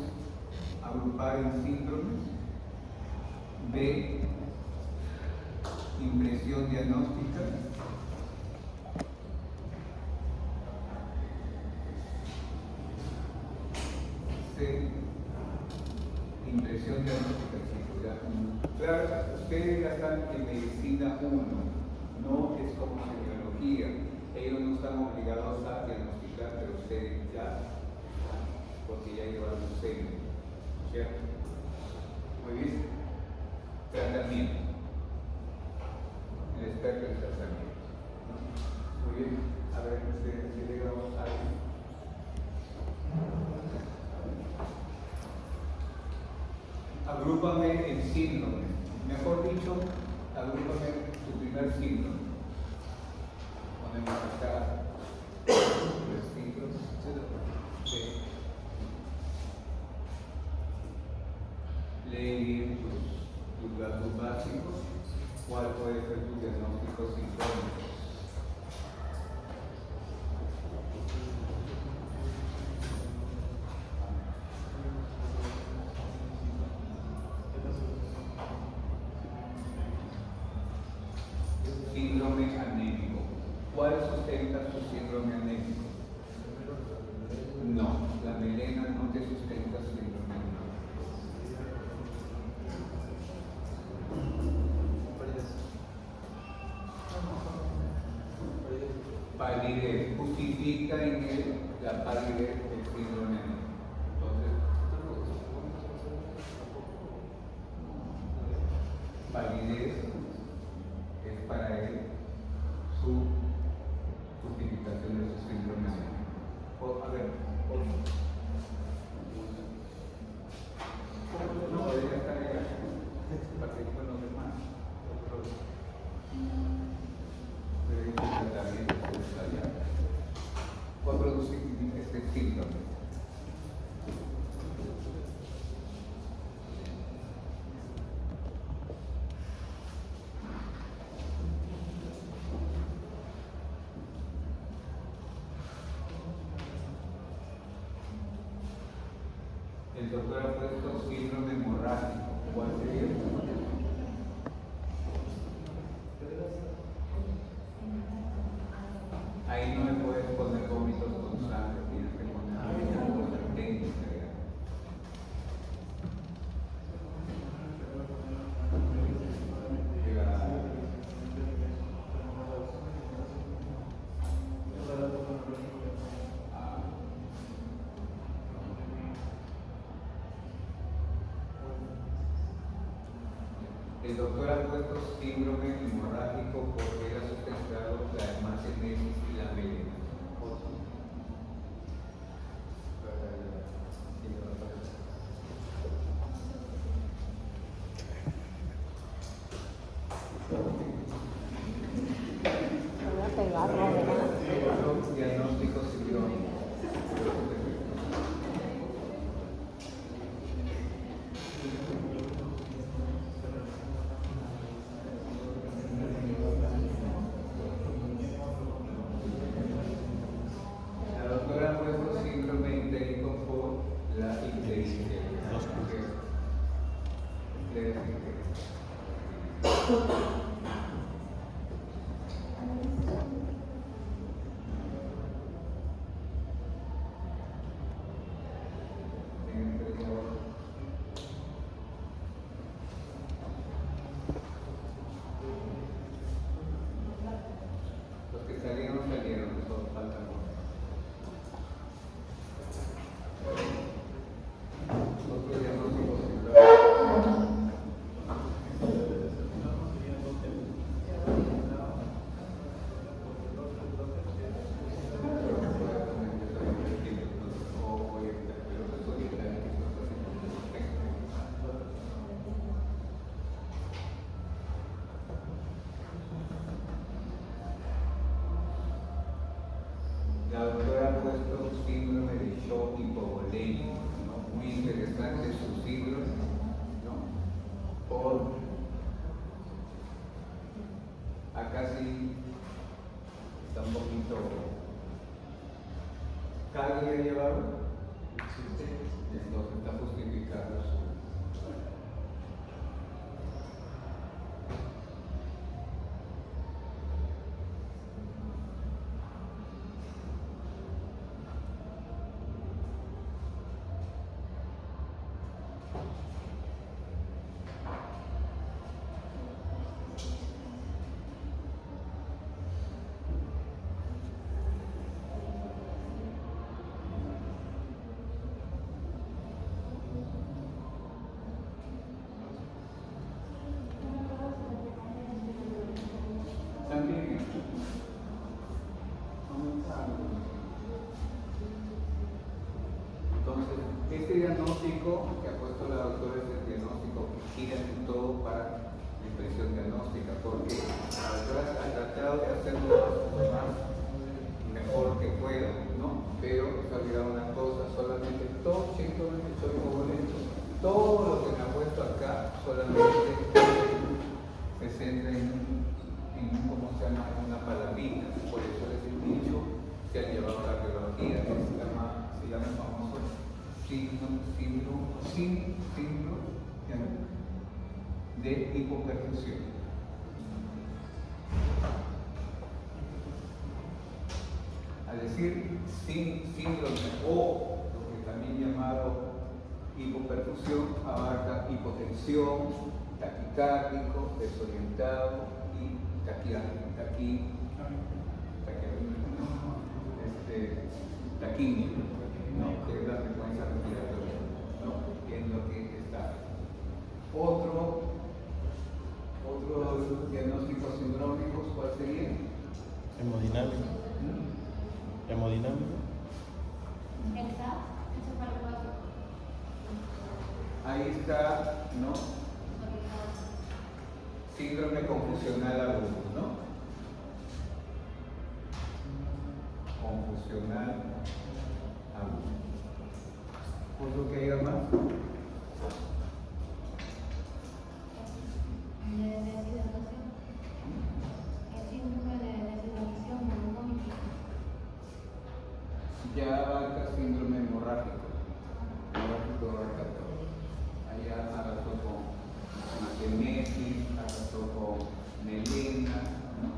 Speaker 6: agrupar en síndromes. B. Impresión diagnóstica. C. Impresión diagnóstica, chicos. Claro, ustedes ya están en medicina 1, no es como semiología. Ellos no están obligados a diagnosticar, pero ustedes ya, porque ya llevaron un semi, ¿cierto? Muy bien. Tratamiento. El experto en tratamiento. Muy bien. A ver, si llegamos a alguien. Agrúpame en síndrome. Mejor dicho, agrúpame tu primer síndrome. Ponemos acá los síndromes. Sí. Lee bien tus datos básicos. ¿Cuál puede ser tu diagnóstico sincrónico? Síndrome anémico. ¿Cuál sustenta tu síndrome anémico? No, la melena no te sustenta síndrome anémico. Palidez. Justifica en él la palidez del síndrome anémico. Entonces, palidez es para él su justificación de su síndrome anémico. A ver, no podría estar allá. Participan los demás. Pero hay un tratamiento que está allá. ¿Cuál produce este síndrome? El doctor ha puesto síndrome hemorrágico. ¿Cuál sería? Ahí no le puedes poner vómitos con sangre, tienes que poner alguna cosa técnica. El doctor ha puesto síndrome hemorrágico porque era sustentado la hematemesis y la melena. Diagnóstico sindrómico. La doctora ha puesto síndrome entérico por la ictericia. Los que salieron, nosotros faltan. Otro diagnóstico sindrómico. La doctora ha puesto síndrome de shock hipovolémico, ¿no? Muy interesante su síndrome, ¿no? Por acá sí está un poquito Este diagnóstico que ha puesto la doctora es el diagnóstico que gira en todo para la impresión diagnóstica, porque la doctora ha tratado de hacerlo lo más mejor que pueda, ¿no? Pero se ha olvidado una cosa, solamente todo síntoma que soy boleto, todo lo que me ha puesto acá solamente se centra ¿cómo se llama? Una palabrita, por eso les he dicho que han llevado cardiología, que se llama el famoso síndrome de hipoperfusión. Al decir síndrome o lo que también llamado hipoperfusión abarca hipotensión, taquicárdico, desorientado y taquimia, ¿no? Que es la frecuencia respiratoria, ¿no? En lo que está. Otro diagnóstico sindrómicos, ¿cuál sería?
Speaker 8: Hemodinámico. Hemodinámico.
Speaker 6: Ahí está, ¿no? Síndrome confusional agudo, ¿no? Confusional agudo. ¿Otro que haya más? Ya abarca síndrome hemorrágico. Hemorrágico abarca todo. Allá arrasó con maquenesis, arrasó con melena, ¿no?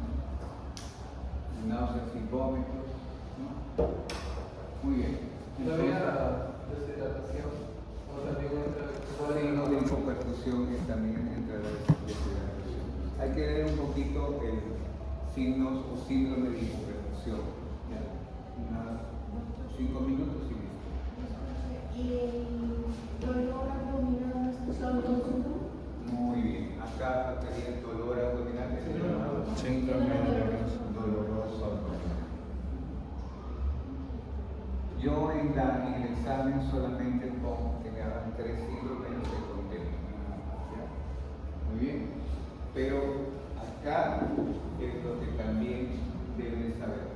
Speaker 6: Náuseas y vómitos, ¿no? Muy bien.
Speaker 7: ¿Todavía la deshidratación? ¿O también entra?
Speaker 6: Signo de hipoperfusión es también entre la deshidratación. Hay que ver un poquito el signos o síndrome de hipoperfusión. ¿Ya? Unas 5 minutos y listo.
Speaker 3: ¿Y el dolor abdominal son dos síntomas?
Speaker 6: Muy bien. Acá sería el dolor abdominal, que se llama
Speaker 8: Síndrome
Speaker 6: doloroso abdominal. Yo en el examen solamente pongo que me hagan 3 síndromes de contenido. Muy bien. Pero acá es lo que también deben saber.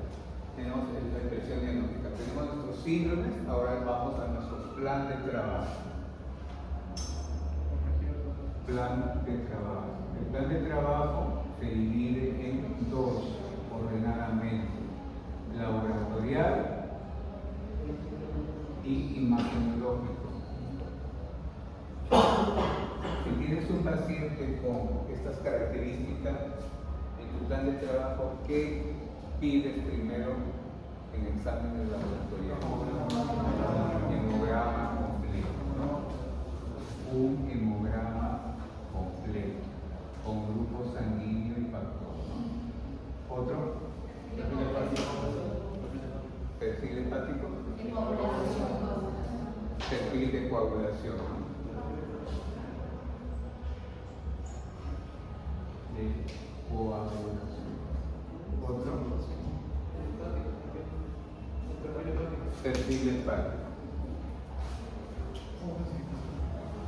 Speaker 6: Tenemos la expresión diagnóstica. Tenemos nuestros síndromes, ahora vamos a nuestro plan de trabajo. Plan de trabajo. El plan de trabajo se divide en 2 ordenadamente: laboratorial y imagenológico. Si tienes un paciente con estas características en tu plan de trabajo, ¿qué pides primero en exámenes laboratoriales? Hemograma completo, ¿no? Un hemograma completo, con grupo sanguíneo y factor, ¿no? ¿Otro? Perfil hepático. Perfil de coagulación, ¿no? De coagulación. ¿Otro? Perfil hepático.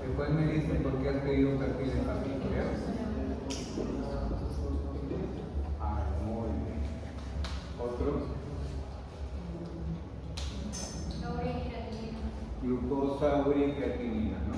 Speaker 6: Después me dicen por qué has pedido un perfil hepático. Ah, muy bien. ¿Otro? Glucosa, urea y creatinina, ¿no?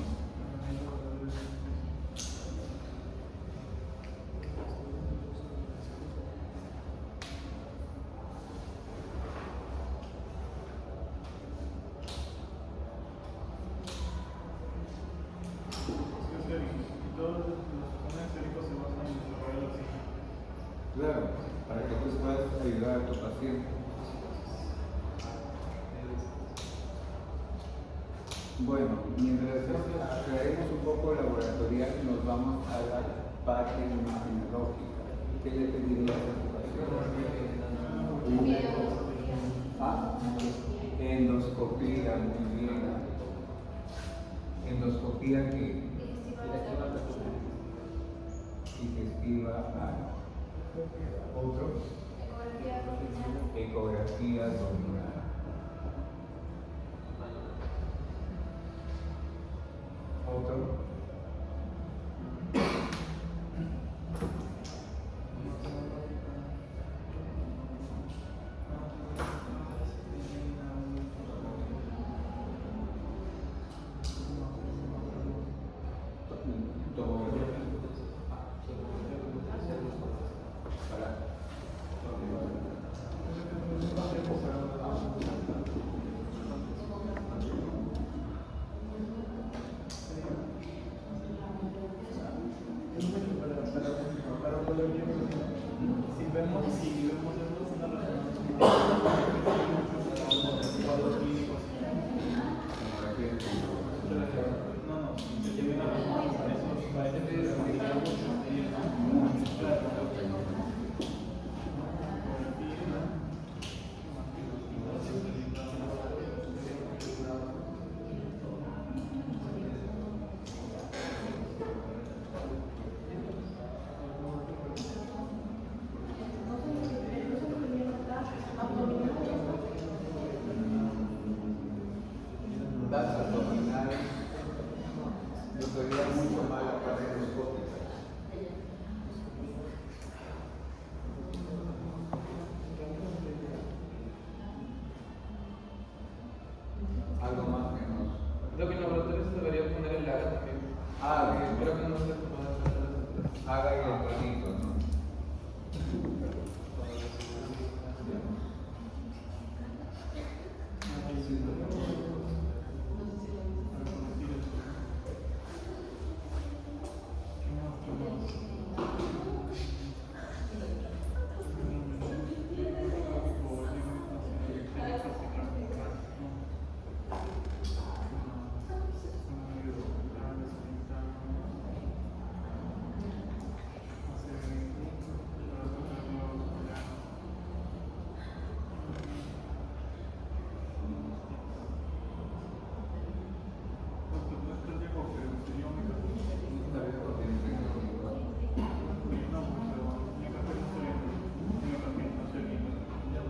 Speaker 6: Claro, para que tú puedas ayudar a tu paciente. Bueno, mientras aclaremos un poco laboratorial, nos vamos a la parte imagenológica. ¿Qué le pediría a tu paciente? Endoscopía, muy bien. Endoscopía que digestiva. Otro. Ecografía abdominal. Otro. Las abdominales, nos vería mucho más la parte endoscópica. Algo más que nos...
Speaker 7: Creo que en laboratorio se debería poner el AGA también.
Speaker 6: Ah, bien.
Speaker 7: Creo que no se puede hacer las
Speaker 6: Haga y electronito, ¿no?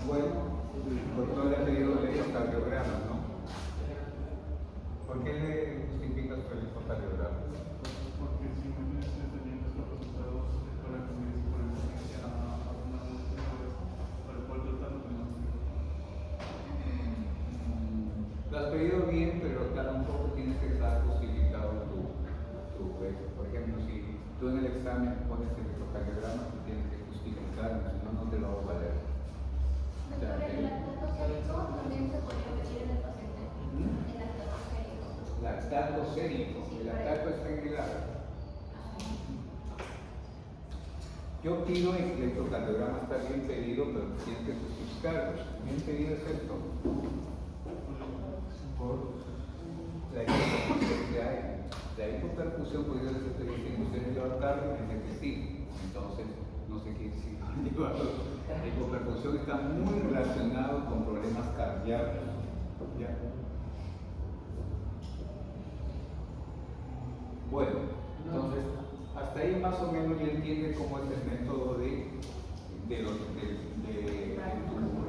Speaker 6: Bueno, el doctor le ha pedido electrocardiogramas, ¿no? ¿Por qué le justifica su electrocardiograma?
Speaker 7: porque si no tienes teniendo estos resultados para que me por emergencia a una para poder tratarlo tenemos
Speaker 6: Lo has pedido bien, pero tampoco tienes que estar justificado tu eso. Por ejemplo, si tú en el examen pones el electrocardiograma, tú tienes que justificarlo, si no, no te lo va a valer.
Speaker 1: Doctor, el lactato sérico también se podría pedir en el paciente. El lactato sérico.
Speaker 6: Lactato sérico, el lactato es regular. Yo pido el electrocardiograma, está bien pedido, pero tienes que justificarlo. Bien pedido es esto. Por la hipoperfusión que hay. La hipoperfusión podría ser que ustedes llevan cardio en el que sí. Entonces, no sé qué decir. La hipoperfusión está muy relacionado con problemas cardíacos. ¿Ya? Bueno, entonces, hasta ahí más o menos ya entiende cómo es el método de tu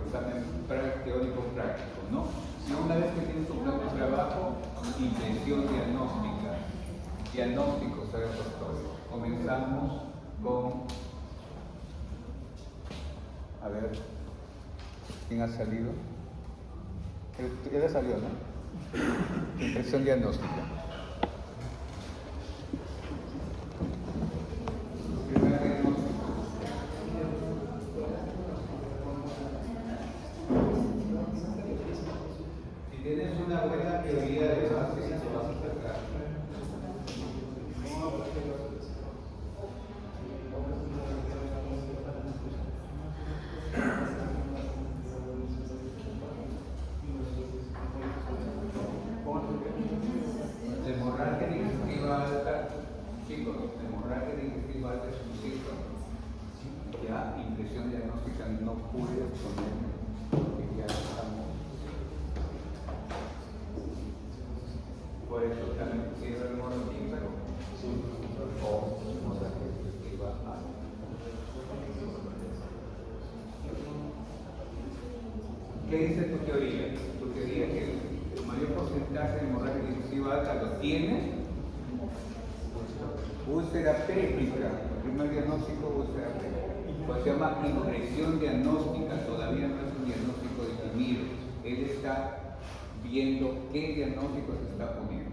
Speaker 6: examen teórico práctico, ¿no? Y una vez que tienes tu plan de trabajo, intención diagnóstica. Diagnóstico, ¿sabes, doctor? Comenzamos con... A ver, ¿quién ha salido? Ya salió, ¿no? Intención diagnóstica. Primera diagnóstica. Si tienes una buena teoría de base, te vas a acercar. Hemorragia digestiva alta, chicos, hemorragia digestiva alta es un síntoma. Ya, impresión diagnóstica no pude exponerme, porque ya estamos. Por eso también quisiera el monotímpero o hemorragia digestiva alta. ¿Qué dice tu teoría? Tu teoría es que el mayor porcentaje de hemorragia digestiva alta lo tiene úlcera pélvica, el primer diagnóstico, úlcera pélvica. Pues se llama impresión diagnóstica, todavía no es un diagnóstico definido. Él está viendo qué diagnóstico se está poniendo.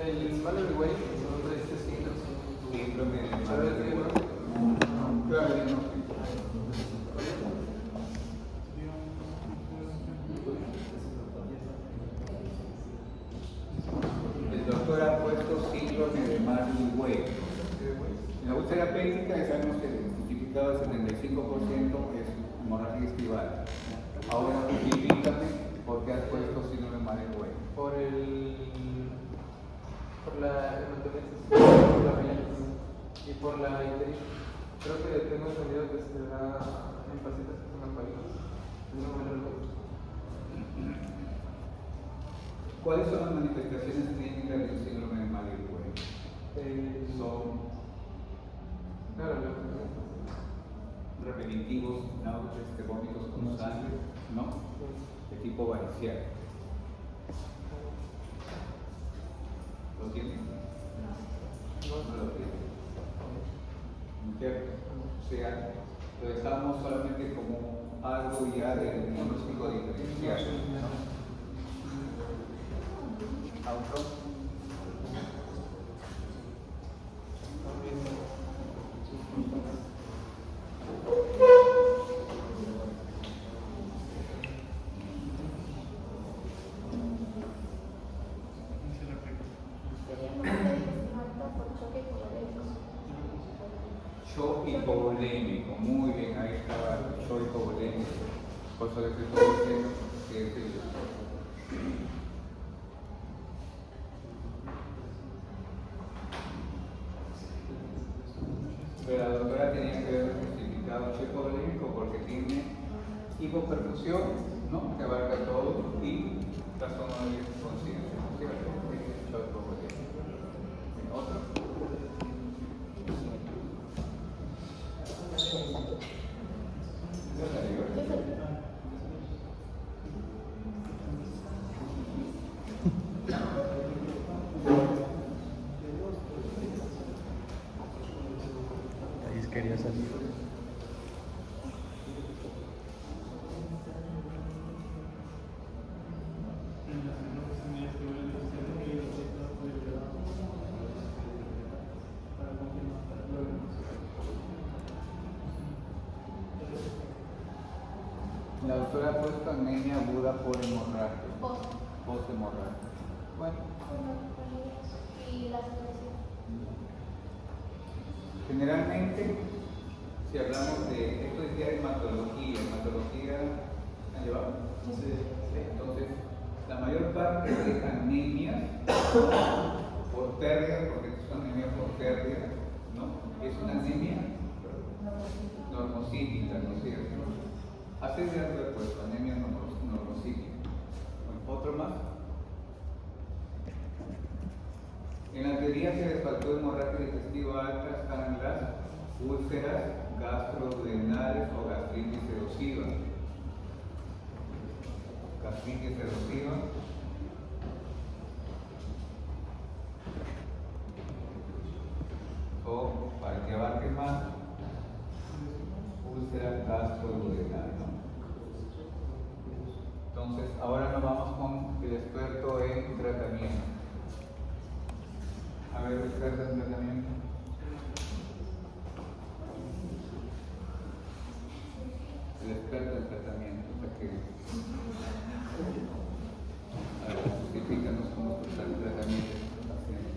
Speaker 9: El Mallory-Weight, son de este
Speaker 6: Síndrome de
Speaker 9: ¿sabes qué, no?
Speaker 6: Claro, diagnóstico. El doctor ha puesto síndrome de Mallory-Weight. En la úlcera pélvica ya sabemos que el identificado del 75% es hemorragia estival. Ahora justifícame por qué has puesto síndrome de Mallory-Weight.
Speaker 9: Por la hematomesis, por la mielosis y por la icteritis. Creo que tengo entendido que se da en pacientes que son alcohólicos. No me lo recuerdo.
Speaker 6: ¿Cuáles son las manifestaciones clínicas del síndrome de Mallory-Weight? Son
Speaker 9: Claro,
Speaker 6: repetitivos, náuseas, vómitos con sangre, ¿no? De tipo varicial. ¿Lo tiene? No lo tiene. ¿Cierto? O sea, lo dejamos solamente como algo ya del diagnóstico diferencial. ¿Auto? Shock hipovolémico, muy bien, ahí estaba el shock hipovolémico. Por eso les estoy diciendo que es el. Pero la doctora tenía que haber justificado shock hipovolémico porque tiene hipoperfusión, ¿no? Que abarca todo, y trastorno de conciencia, ¿cierto? Es shock hipovolémico. ¿Otro?
Speaker 8: Ahí quería salir.
Speaker 6: La doctora ha puesto anemia aguda por hemorragia. Post-hemorragia. Bueno.
Speaker 1: Y la secreción.
Speaker 6: Generalmente, si hablamos de esto es ya hematología, ¿han llevado? Sí. Entonces, la mayor parte de anemias por pérdida, porque es una anemia por pérdida, ¿no? Es una anemia normocítica, ¿no es cierto? Hace de algo de puesto, anemia normocítica. Bueno, otro más. En la teoría que les faltó hemorragia digestiva alta están las úlceras gastroduodenales o gastritis erosiva. Gastritis erosiva. O, para que abarque más, úlcera gastroduodenal, ¿no? Entonces, ahora nos vamos con el experto en tratamiento. A ver, experto en tratamiento. El experto en tratamiento, o sea que. A ver, justifícanos cómo está el tratamiento de este paciente.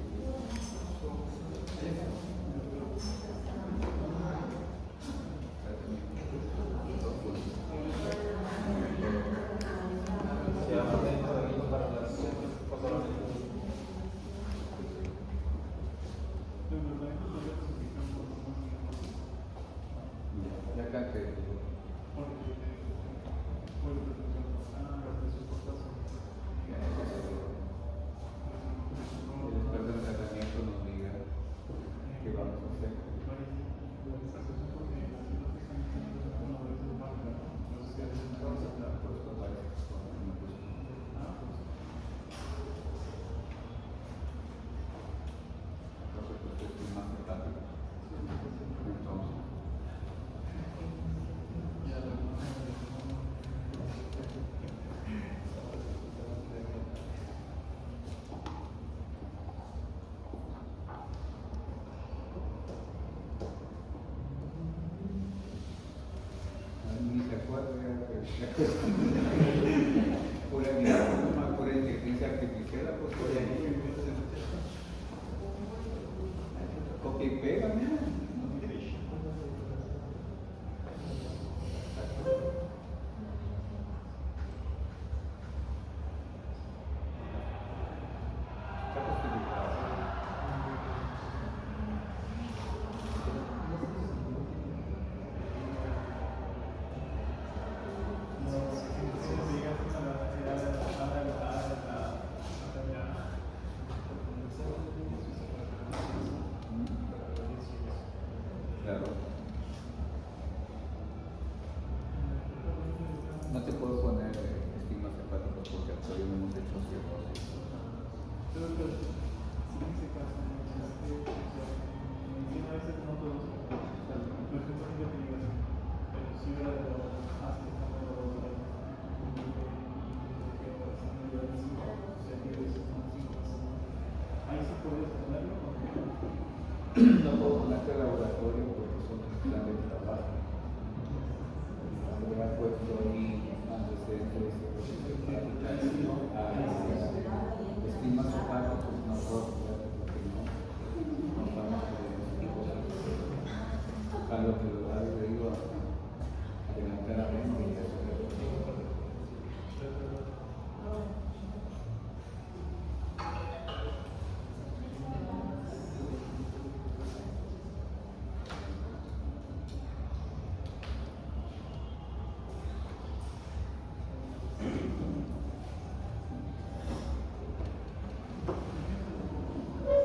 Speaker 6: Pura mierda, pura inteligencia artificial, pues copia y pega, mira. Claro. No te puedo poner estigmas hepáticos porque todavía no hemos hecho cirrosis. No puedo ponerte al laboratorio porque son un plan de trabajo. Habría puesto ahí antecedentes estigmas hepáticos, no puedo porque no estamos a lo que lo ha debido adelantaramente y eso.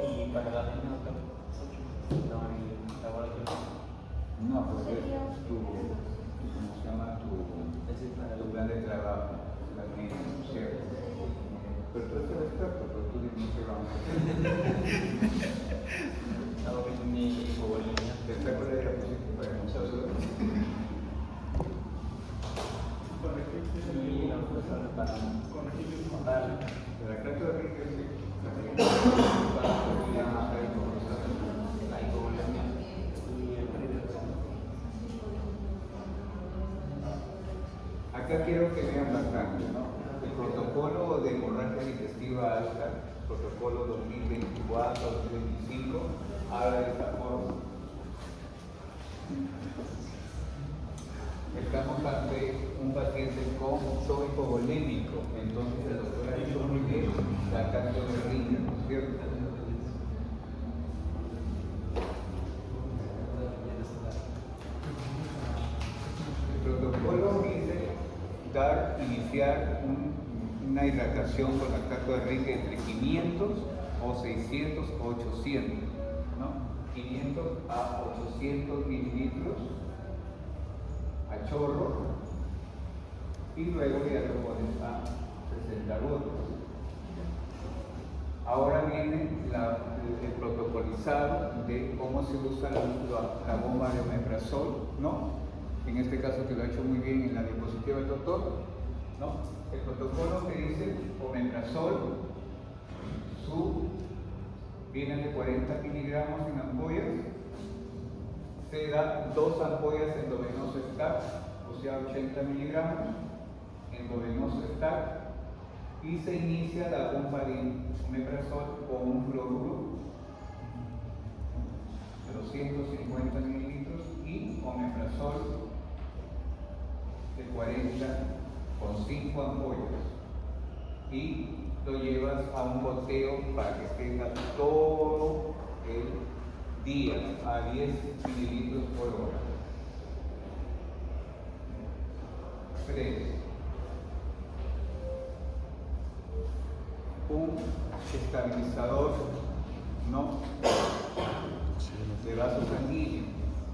Speaker 5: Y para la niña, no hay laboratorio.
Speaker 6: No, pues es ¿cómo se llama? Tu plan de trabajo, las niñas, ¿cierto? Pero tú eres el experto, pero tú dime qué vamos a hacer.
Speaker 5: Algo que mi hipovolemia.
Speaker 6: Te saco la diapositiva para que no se absorba.
Speaker 5: Y la fuerza para contar.
Speaker 6: Pero acá todavía hay que para
Speaker 5: La hipovolemia.
Speaker 6: acá quiero que vean bastante, ¿no? El protocolo de hemorragia digestiva alta, protocolo 2024-2025, habla de esta forma. Estamos ante un paciente con shock hipovolémico, entonces el doctor ha dicho muy bien la canción de riña, ¿no es cierto? El protocolo dice iniciar una hidratación con lactato de Rique entre 500 o 600 o 800, ¿no? 500 a 800 mililitros a chorro y luego ya lo pones a 60 gotas. Ahora viene el protocolizado de cómo se usa la bomba de omeprazol, ¿no? En este caso que lo ha hecho muy bien en la diapositiva del doctor, ¿no? El protocolo que dice omeprazol, viene de 40 miligramos en ampollas, se da 2 ampollas endovenoso stack, o sea 80 miligramos endovenoso stack, y se inicia la bomba de omeprazol con un fluoruro de 250 mililitros y omeprazol de 40 con 5 ampollas, y lo llevas a un goteo para que tenga todo el día a 10 mililitros por hora. 3. Un estabilizador, ¿no? De vaso sanguíneo,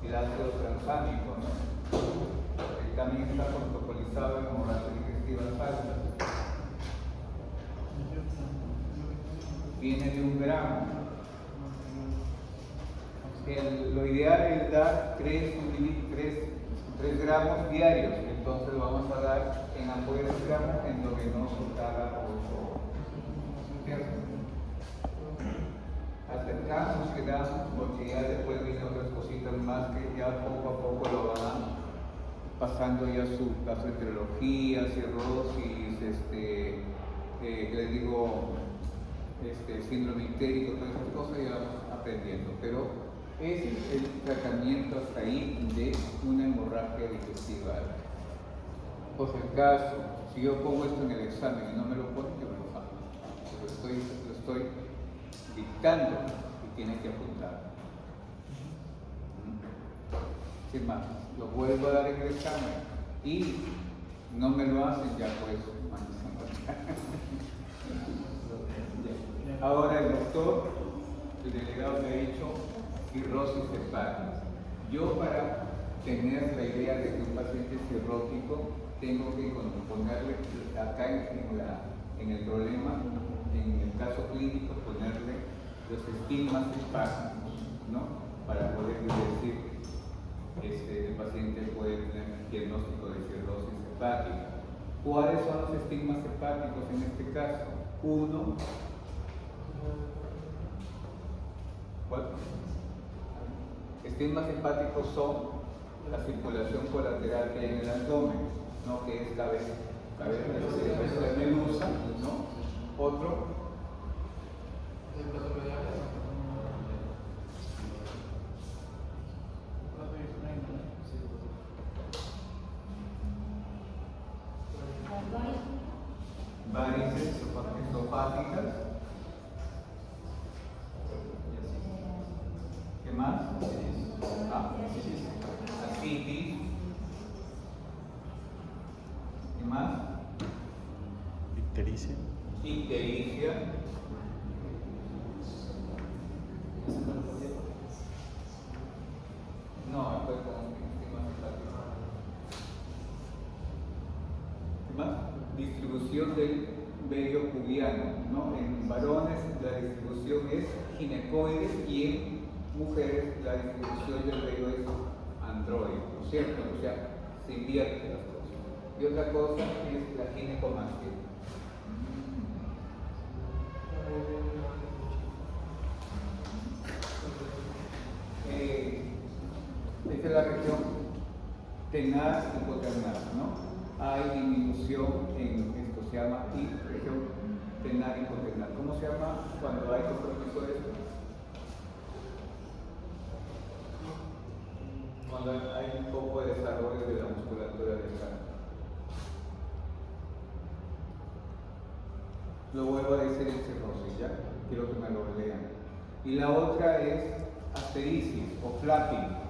Speaker 6: el ácido transámico, ¿no? Que también está protocolizado en hemorragia digestiva alta. Viene de 1 gramo. Lo ideal es dar 3 gramos diarios, entonces lo vamos a dar en ampollas de gramos endovenoso cada 8 horas. ¿Cierto? Acercamos, quedamos, porque ya después vienen otras cositas más que ya poco a poco lo van pasando ya su gastroenterología, cirrosis, les digo, síndrome ictérico, todas esas cosas ya vamos aprendiendo. Pero ese es el tratamiento hasta ahí de una hemorragia digestiva alta. Por si acaso, si yo pongo esto en el examen y no me lo ponen, yo me lo hago. Lo estoy dictando y tienen que apuntar. Sin más, lo vuelvo a dar en el examen y no me lo hacen, ya pues, ahora el doctor, el delegado me ha dicho cirrosis hepática. Yo para tener la idea de que un paciente es cirrótico, tengo que ponerle acá en el problema, en el caso clínico, ponerle los estigmas hepáticos, ¿no? Para poder decir el paciente puede tener diagnóstico de cirrosis hepática. ¿Cuáles son los estigmas hepáticos en este caso? Uno, ¿cuál? Estigmas hepáticos son la circulación colateral que hay en el abdomen, ¿no? Que es cabeza de medusa, ¿no? Otro, varices esofágicas. ¿Qué más? Ascitis. ¿Qué más?
Speaker 8: Ictericia.
Speaker 6: Ictericia. No, estoy con estigmas hepáticos. ¿Qué más? Distribución del vello pubiano, ¿no? En varones la distribución es ginecoide y en mujeres la distribución del vello es androide, ¿no es cierto? O sea, se invierten las cosas. Y otra cosa es la ginecomastia. Esta es la región tenaz y poternal, ¿no? Hay disminución en esto, se llama región tenaz y poternal. ¿Cómo se llama cuando hay compromiso de esto? Cuando hay un poco de desarrollo de la musculatura del cráneo. Lo vuelvo a decir en cirrosis, ¿ya? Quiero que me lo lean. Y la otra es asterisis o flapping.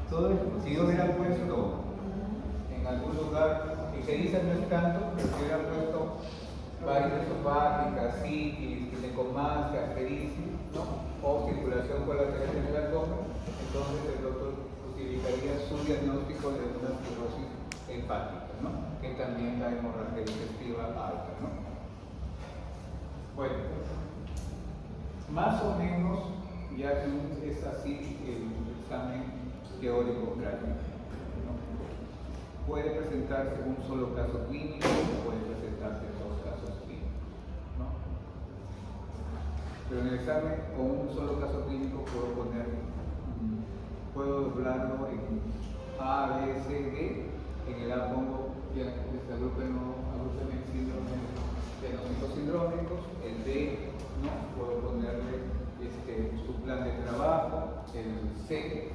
Speaker 6: Todo esto, si yo hubiera puesto en algún lugar, y que dice no es tanto, pero si hubiera puesto varices esofágicas, citis, ginecomastia, asterisis, ¿no? O circulación colateral en el abdomen, entonces el doctor utilizaría su diagnóstico de una cirrosis hepática, ¿no? Que también da hemorragia digestiva alta, ¿no? Bueno, más o menos ya es así el examen teórico práctico, ¿no? Puede presentarse un solo caso clínico o puede presentarse dos casos clínicos, ¿no? Pero en el examen con un solo caso clínico puedo doblarlo en A, B, C, D. En el A pongo ya agrupen síndromes diagnósticos sindrómicos. El D, ¿no? Puedo ponerle su plan de trabajo, el C,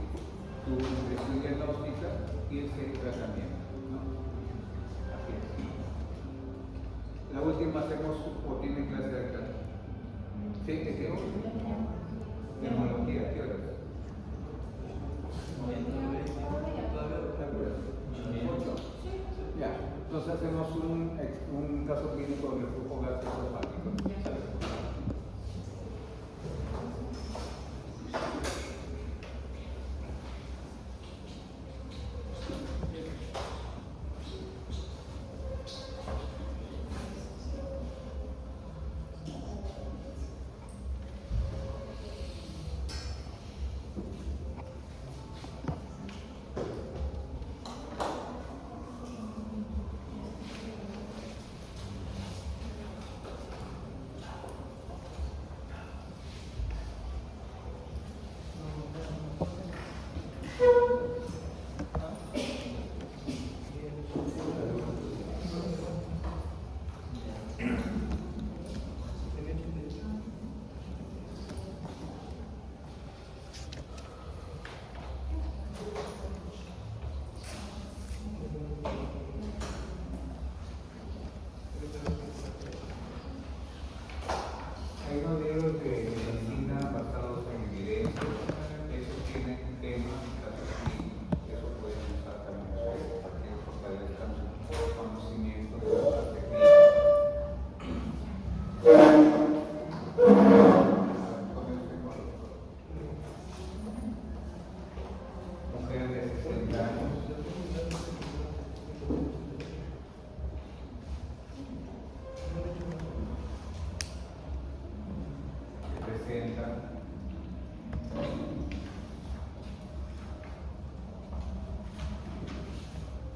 Speaker 6: tu impresión diagnóstica y el C, tratamiento, ¿no? Así es. La última hacemos o tienen clase de tratamiento. ¿Sí? ¿Qué quedó? Neumología, ¿qué horas? Ya, entonces hacemos un caso clínico de reflujo gastroesofágico.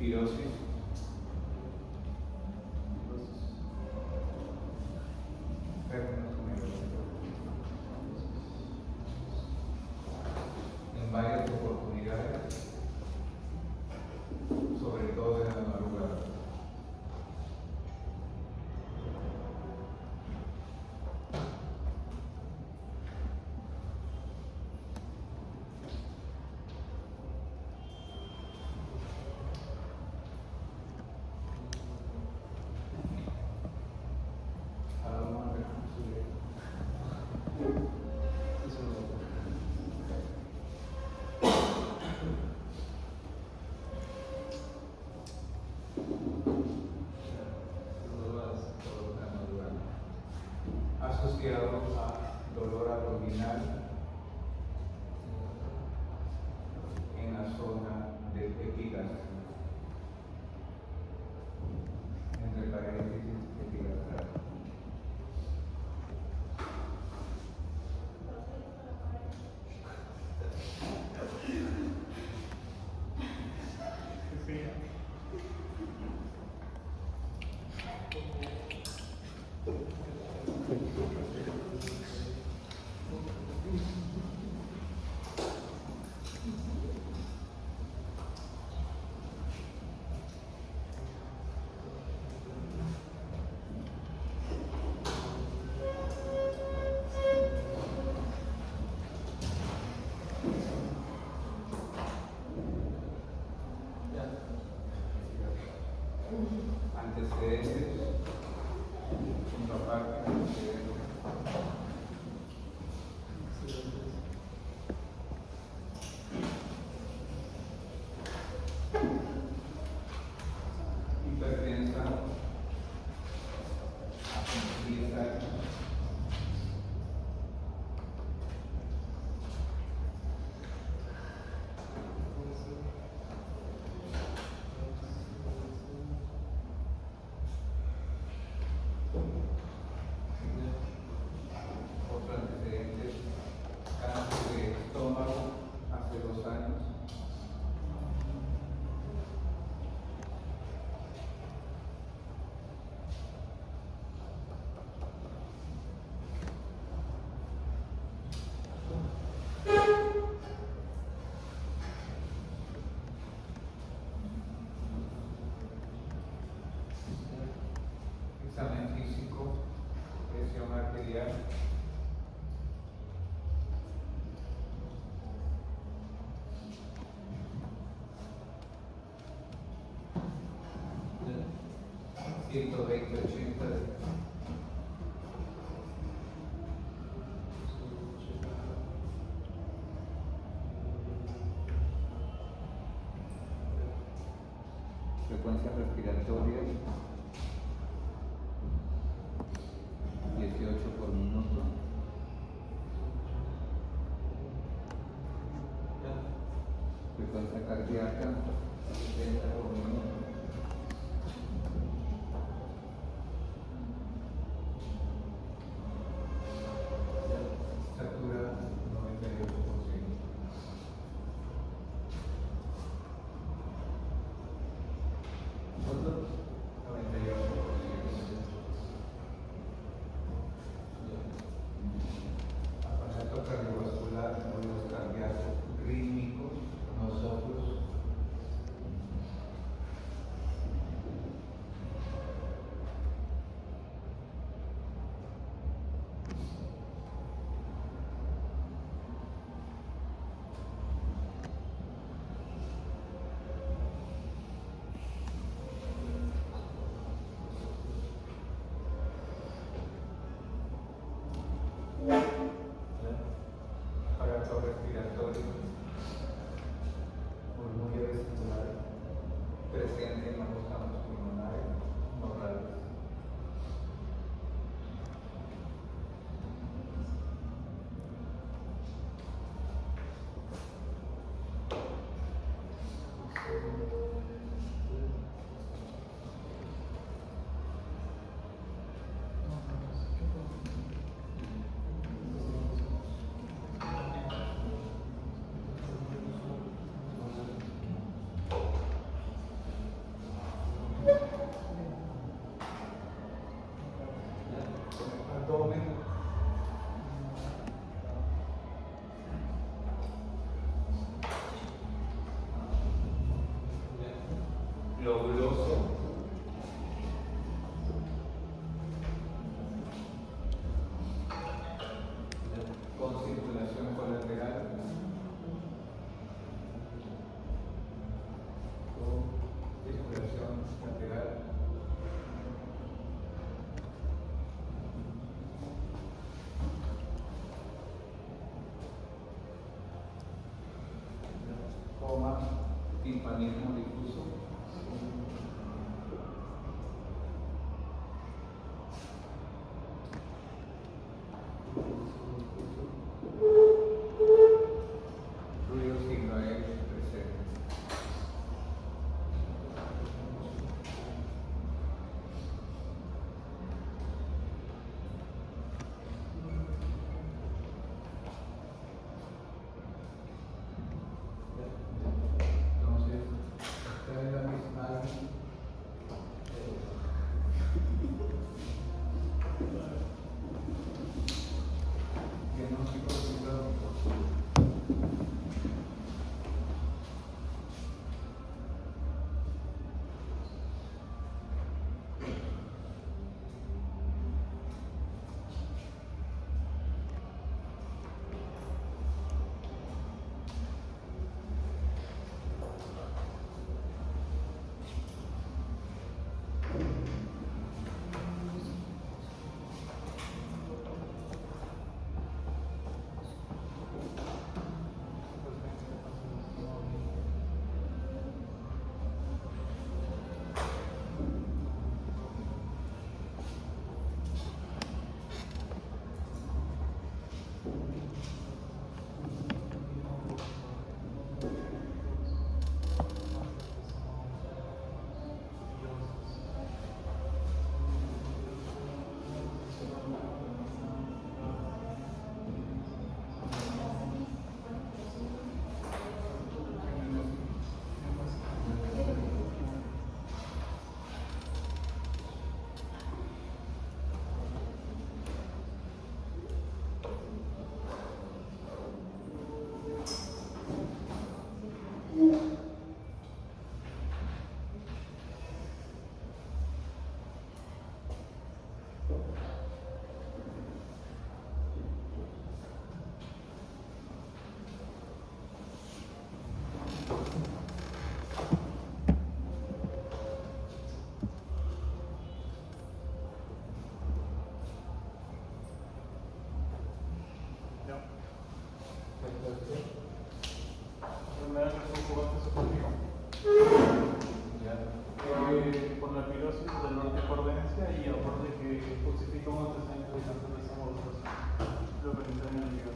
Speaker 6: pirosis, en varias oportunidades, sobre todo en la madrugada. Asociado a dolor abdominal en la zona del epigastrio, entre paréntesis epigastral. Antecedentes, una parte de antecedentes. Hipertensa a 10 años. Otro antecedente, cáncer de estómago hace 2 años. Examen físico, presión arterial. ¿120/80 de frecuencia respiratoria, 18 por minuto. Frecuencia cardíaca, 70 por minuto. Estatura, 98%. ¿Nosotros? 98%. Aparato cardiovascular, ruidos cardíacos rítmicos, nosotros. globuloso, con circulación colateral, con circulación lateral, coma, timpanismo difuso, ruido signo E presente. Entonces, esta es la misma diagnóstico psicológico.
Speaker 7: Por la pirosis del norte por demencia y aparte que justifica un antecedente de cáncer de samolosas, lo que entra en la ligación.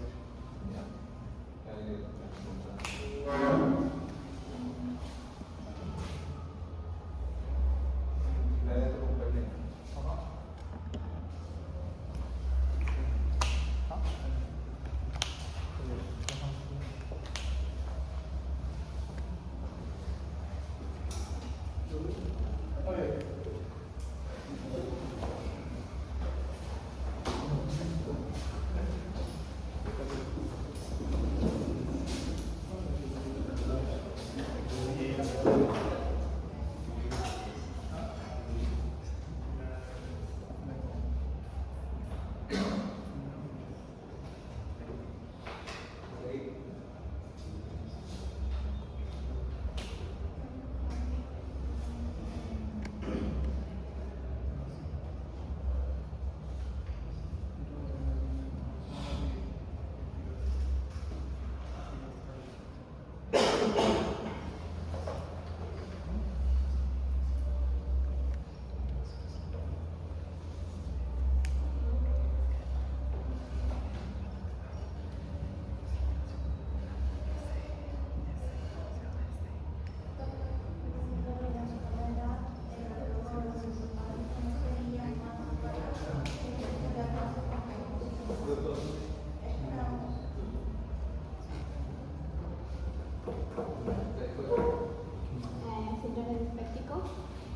Speaker 1: Síndrome dispéptico,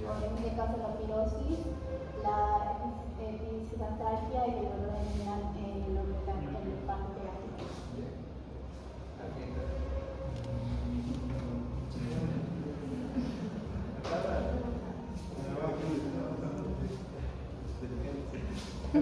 Speaker 1: en este caso la pirosis, la episantralgia y el dolor general en el pancreático.
Speaker 6: Aquí está. Y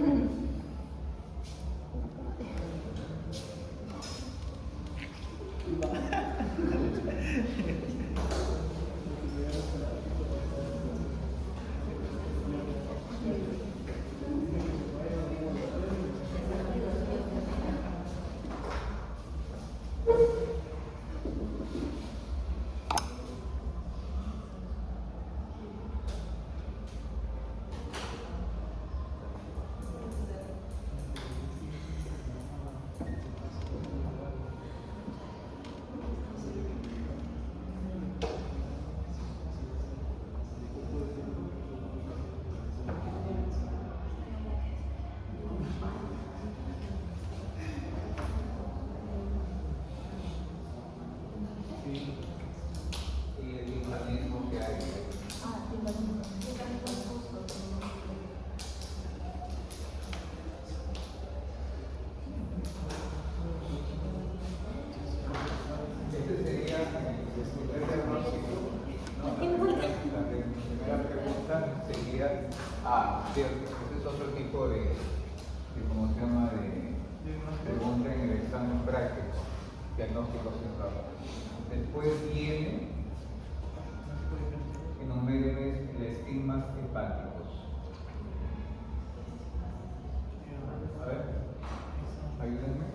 Speaker 6: el mecanismo que hay. Este sería el primer diagnóstico. La primera pregunta sería, cierto, ese es otro tipo de ¿cómo se llama? De pregunta en el examen práctico, diagnóstico central. Después viene, enumeren estigmas hepáticos. A ver, ayúdenme.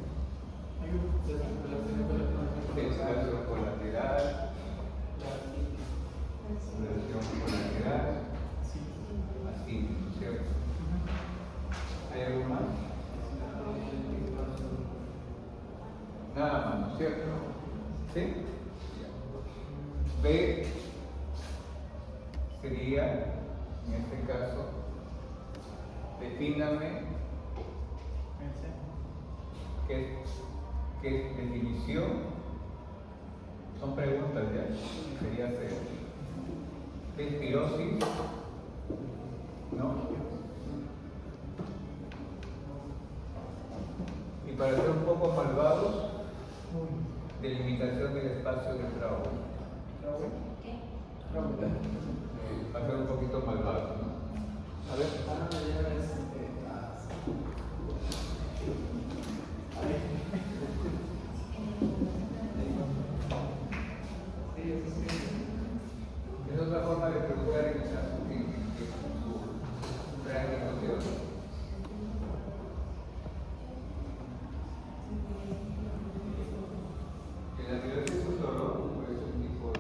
Speaker 6: Descanso colateral, lesión colateral, así, ¿cierto? ¿Hay algo más? Nada más, ¿no es cierto? ¿Sí? B sería, en este caso, defíname qué definición, son preguntas ya, sería C. ¿Qué es pirosis? ¿No? Y para ser un poco malvados, delimitación del espacio de trabajo. Va a ser un poquito malvado, ¿no? A ver. Es otra forma de preguntar en su práctica teórica. En la pirosis es un dolor, o es un tipo de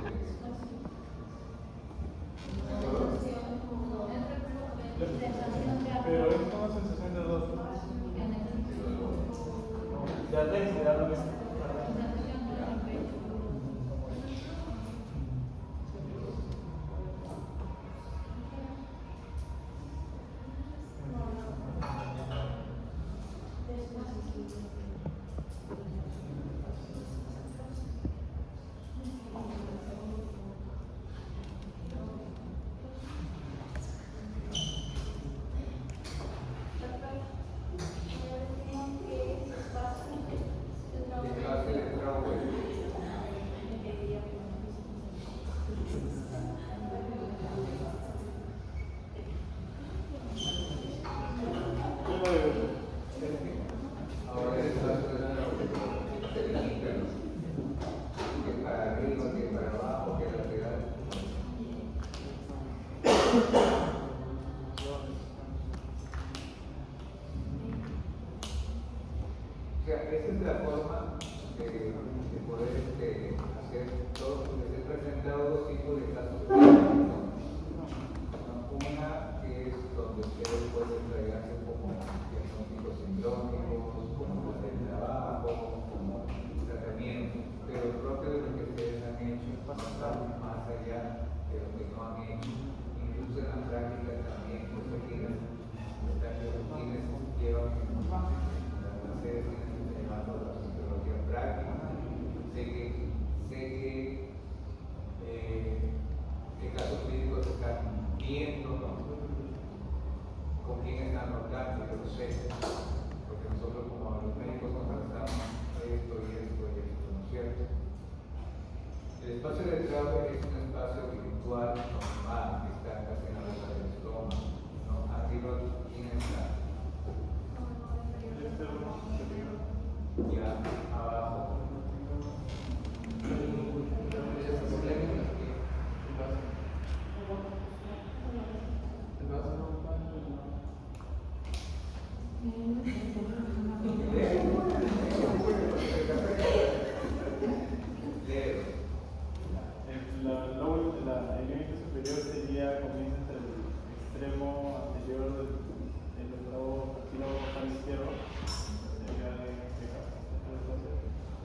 Speaker 6: dolor.
Speaker 7: Pero es como sensación de dolor. Ya te da lo mismo.
Speaker 6: Ahora el espacio de trabajo se limita, que para arriba, que para abajo, que lateral. O sea, esa es la forma de poder hacer todo, porque se han presentado dos tipos de casos clínicos, ¿no? Una que es donde ustedes pueden entregarse como diagnósticos sindrómicos, como el trabajo, como tratamiento, pero lo propio de lo que ustedes han hecho está más allá de lo que no han hecho, incluso en la práctica también, pues aquí las rutinas llevan las sedes llevando la psicología práctica. Sé que qué casos clínicos están viendo, ¿no? Con quién están hablando, yo lo sé, porque nosotros como los médicos conversamos esto y esto y esto, ¿no es cierto? El espacio de trabajo es un espacio virtual normal que está casi en la boca del estómago, ¿no? Arriba, ¿quién está?
Speaker 7: externo superior.
Speaker 6: Ya abajo.
Speaker 9: Esas polémicas que el vaso no
Speaker 7: El límite superior sería, comienza entre el extremo anterior del octavo cartílago dorsal izquierdo, sería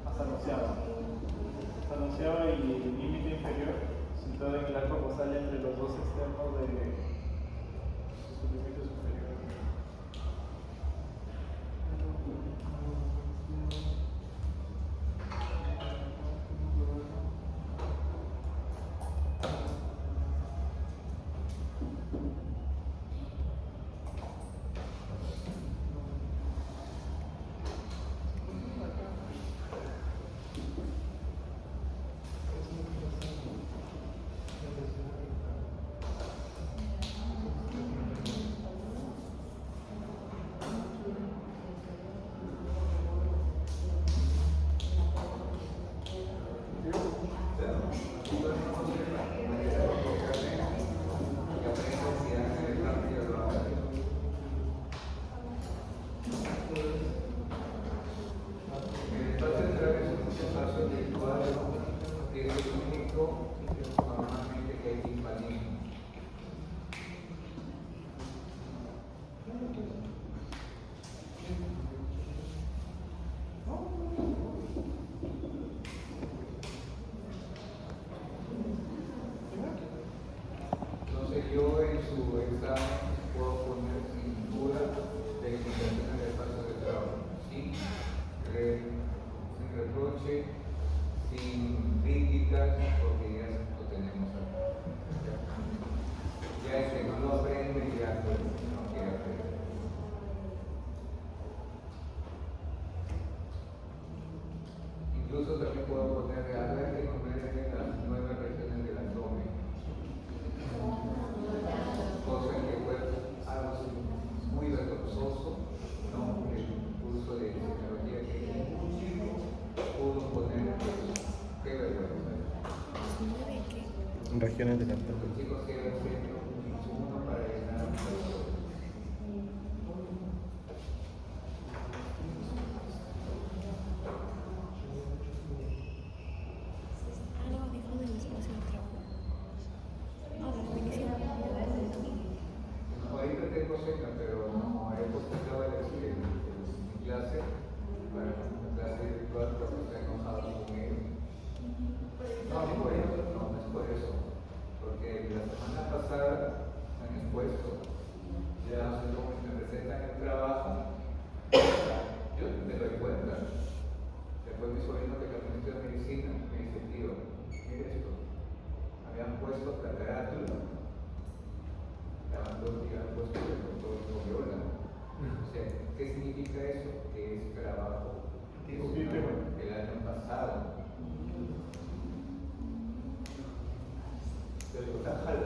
Speaker 7: hasta la onceava y el límite inferior situado en el arco costal entre los dos extremos de su límite superior.
Speaker 6: Yo en su examen puedo poner sin duda de explicaciones del paso de trabajo, sin reproche, sin críticas, porque ya lo tenemos acá. Ya el que no lo aprende, ya pues, no quiere aprender. Incluso también puedo poner hablar de comer en las 9 regiones del abdomen. Cosa que fue algo muy vergonzoso, ¿no? El curso de psicología que pudo poner, qué vergüenza.
Speaker 8: Regiones de la
Speaker 6: Los chicos que iban haciendo un insumo para llenar un curso. Ahorita tengo cena, pero como he postergado mi clase, para la clase virtual, porque estoy enojado con ellos. No, no por eso, no es por eso. Porque la semana pasada me han expuesto, ya no sé cómo me presentan el trabajo, yo me doy cuenta. Después mi sobrino que también estudia medicina me dice, tío, mire esto, habían puesto la carátula. Estaban 2 días puestos el doctor Viola. O sea, ¿qué significa eso? Que es trabajo el año pasado. Pero está jalando.